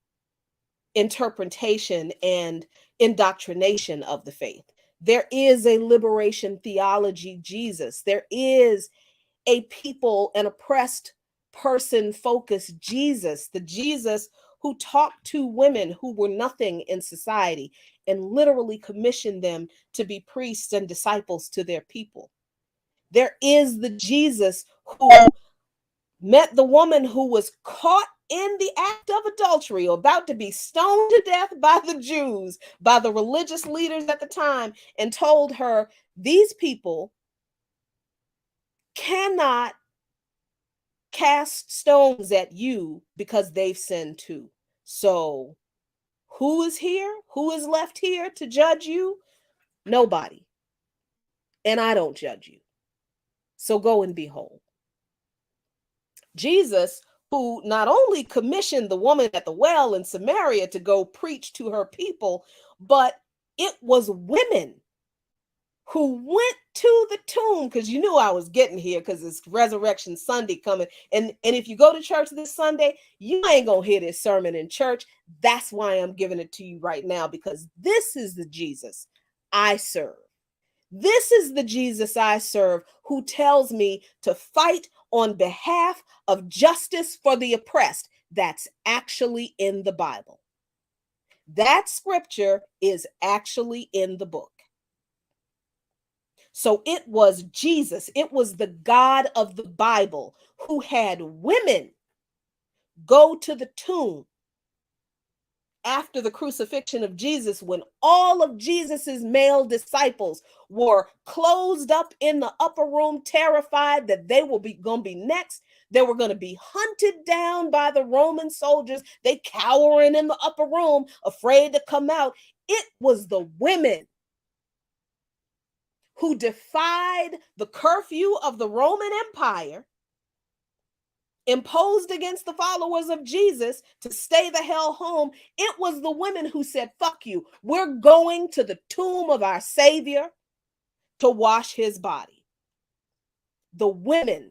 interpretation and indoctrination of the faith. There is a liberation theology Jesus. There is a people and oppressed person focused Jesus, the Jesus who talked to women who were nothing in society and literally commissioned them to be priests and disciples to their people. There is the Jesus who met the woman who was caught in the act of adultery, or about to be stoned to death by the Jews, by the religious leaders at the time, and told her, these people cannot cast stones at you because they've sinned too. So who is here? Who is left here to judge you? Nobody. And I don't judge you. So go and be whole. Jesus, who not only commissioned the woman at the well in Samaria to go preach to her people, but it was women who went to the tomb, because you knew I was getting here because it's Resurrection Sunday coming. And if you go to church this Sunday, you ain't going to hear this sermon in church. That's why I'm giving it to you right now, because this is the Jesus I serve. This is the Jesus I serve, who tells me to fight on behalf of justice for the oppressed. That's actually in the Bible. That scripture is actually in the book. So it was Jesus, it was the God of the Bible who had women go to the tomb after the crucifixion of Jesus, when all of Jesus's male disciples were closed up in the upper room, terrified that they were going to be next. They were going to be hunted down by the Roman soldiers. They cowering in the upper room, afraid to come out. It was the women who defied the curfew of the Roman Empire, imposed against the followers of Jesus to stay the hell home. It was the women who said, fuck you. We're going to the tomb of our Savior to wash his body. The women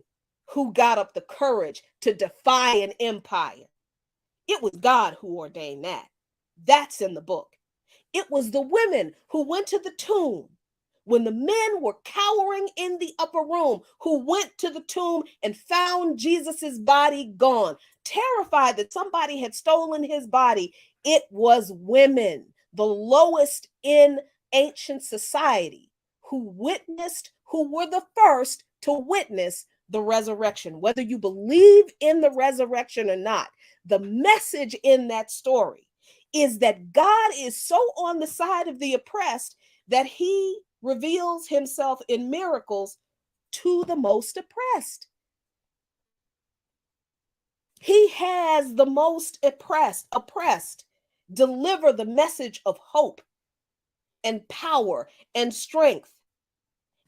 who got up the courage to defy an empire. It was God who ordained that. That's in the book. It was the women who went to the tomb when the men were cowering in the upper room, who went to the tomb and found Jesus's body gone, terrified that somebody had stolen his body. It was women, the lowest in ancient society, who were the first to witness the resurrection, whether you believe in the resurrection or not, the message in that story is that God is so on the side of the oppressed that he reveals himself in miracles to the most oppressed. He has the most oppressed deliver the message of hope and power and strength.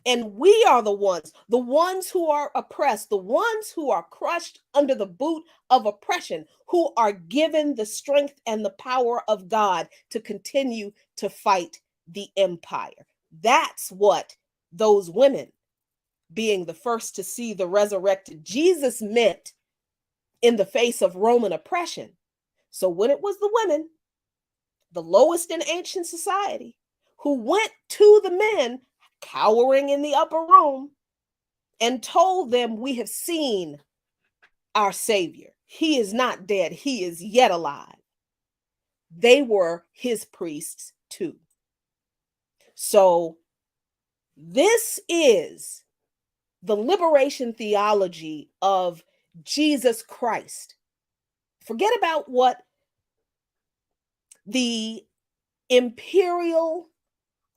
And we are the ones who are oppressed, the ones who are crushed under the boot of oppression, who are given the strength and the power of God to continue to fight the empire. That's what those women, being the first to see the resurrected Jesus, meant in the face of Roman oppression. So when it was the women, the lowest in ancient society, who went to the men cowering in the upper room and told them, we have seen our Savior. He is not dead. He is yet alive. They were his priests too. So this is the liberation theology of Jesus Christ. Forget about what the imperial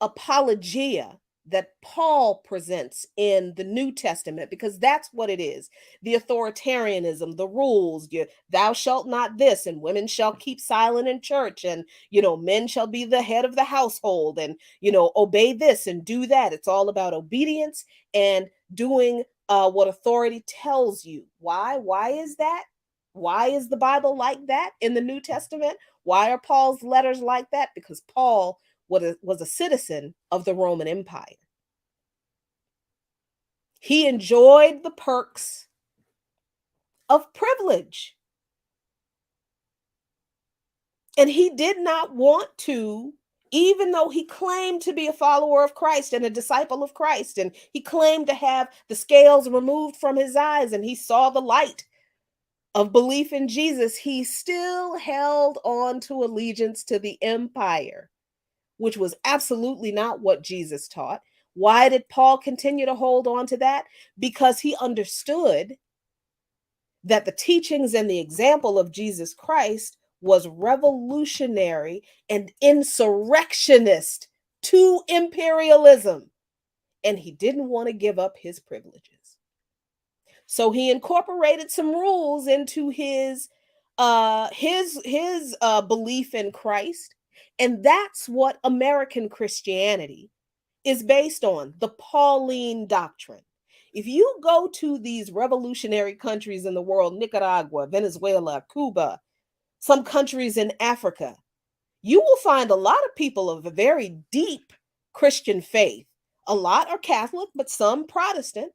apologia that Paul presents in the New Testament, because that's what it is. The authoritarianism, the rules, thou shalt not this, and women shall keep silent in church, and, men shall be the head of the household, and, obey this and do that. It's all about obedience and doing what authority tells you. Why? Why is that? Why is the Bible like that in the New Testament? Why are Paul's letters like that? Because Paul was a citizen of the Roman Empire. He enjoyed the perks of privilege. And he did not want to, even though he claimed to be a follower of Christ and a disciple of Christ, and he claimed to have the scales removed from his eyes, and he saw the light of belief in Jesus, he still held on to allegiance to the empire, which was absolutely not what Jesus taught. Why did Paul continue to hold on to that? Because he understood that the teachings and the example of Jesus Christ was revolutionary and insurrectionist to imperialism, and he didn't want to give up his privileges. So he incorporated some rules into his belief in Christ, and that's what American Christianity is based on, the Pauline doctrine. If you go to these revolutionary countries in the world, Nicaragua, Venezuela, Cuba, some countries in Africa, you will find a lot of people of a very deep Christian faith. A lot are Catholic, but some Protestant.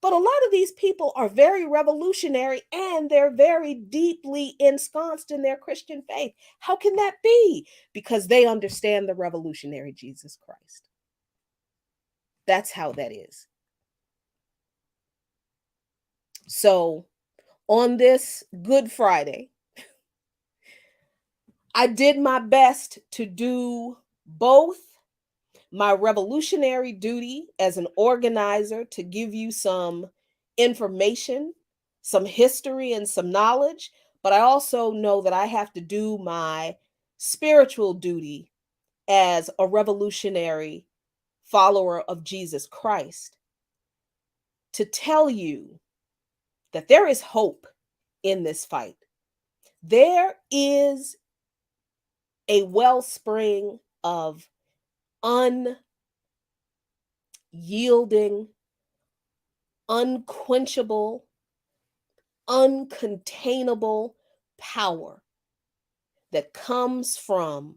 But a lot of these people are very revolutionary, and they're very deeply ensconced in their Christian faith. How can that be? Because they understand the revolutionary Jesus Christ. That's how that is. So on this Good Friday, I did my best to do both my revolutionary duty as an organizer, to give you some information, some history, and some knowledge, but I also know that I have to do my spiritual duty as a revolutionary follower of Jesus Christ, to tell you that there is hope in this fight. There is a wellspring of unyielding, unquenchable, uncontainable power that comes from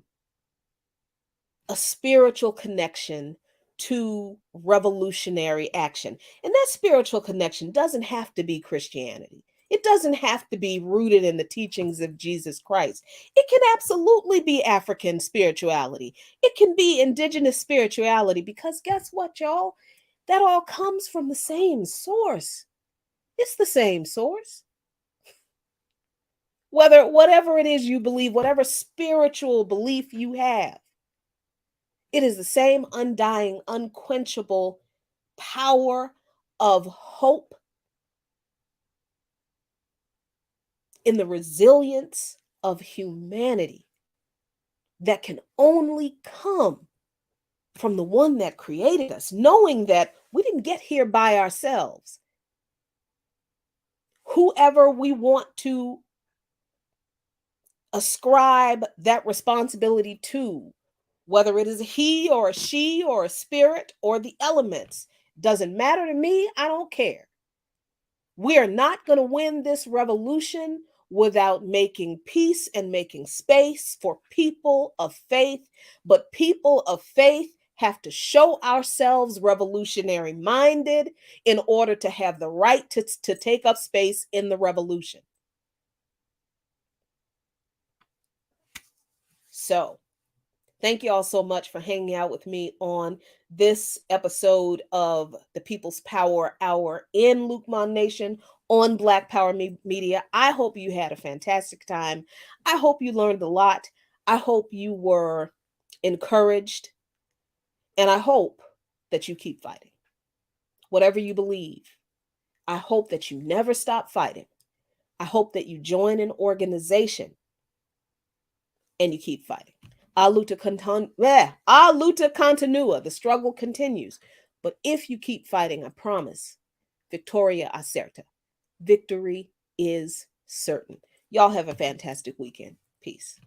a spiritual connection to revolutionary action. And that spiritual connection doesn't have to be Christianity. It doesn't have to be rooted in the teachings of Jesus Christ. It can absolutely be African spirituality. It can be indigenous spirituality, because guess what, y'all? That all comes from the same source. It's the same source. Whatever it is you believe, whatever spiritual belief you have, it is the same undying, unquenchable power of hope in the resilience of humanity that can only come from the one that created us, knowing that we didn't get here by ourselves. Whoever we want to ascribe that responsibility to, whether it is a he or a she or a spirit or the elements, doesn't matter to me. I don't care. We are not going to win this revolution without making peace and making space for people of faith. But people of faith have to show ourselves revolutionary minded in order to have the right to take up space in the revolution. So, thank you all so much for hanging out with me on this episode of the People's Power Hour in Lukman Nation on Black Power Media. I hope you had a fantastic time. I hope you learned a lot. I hope you were encouraged. And I hope that you keep fighting. Whatever you believe, I hope that you never stop fighting. I hope that you join an organization and you keep fighting. A luta continua. The struggle continues. But if you keep fighting, I promise, Victoria acerta. Victory is certain. Y'all have a fantastic weekend. Peace.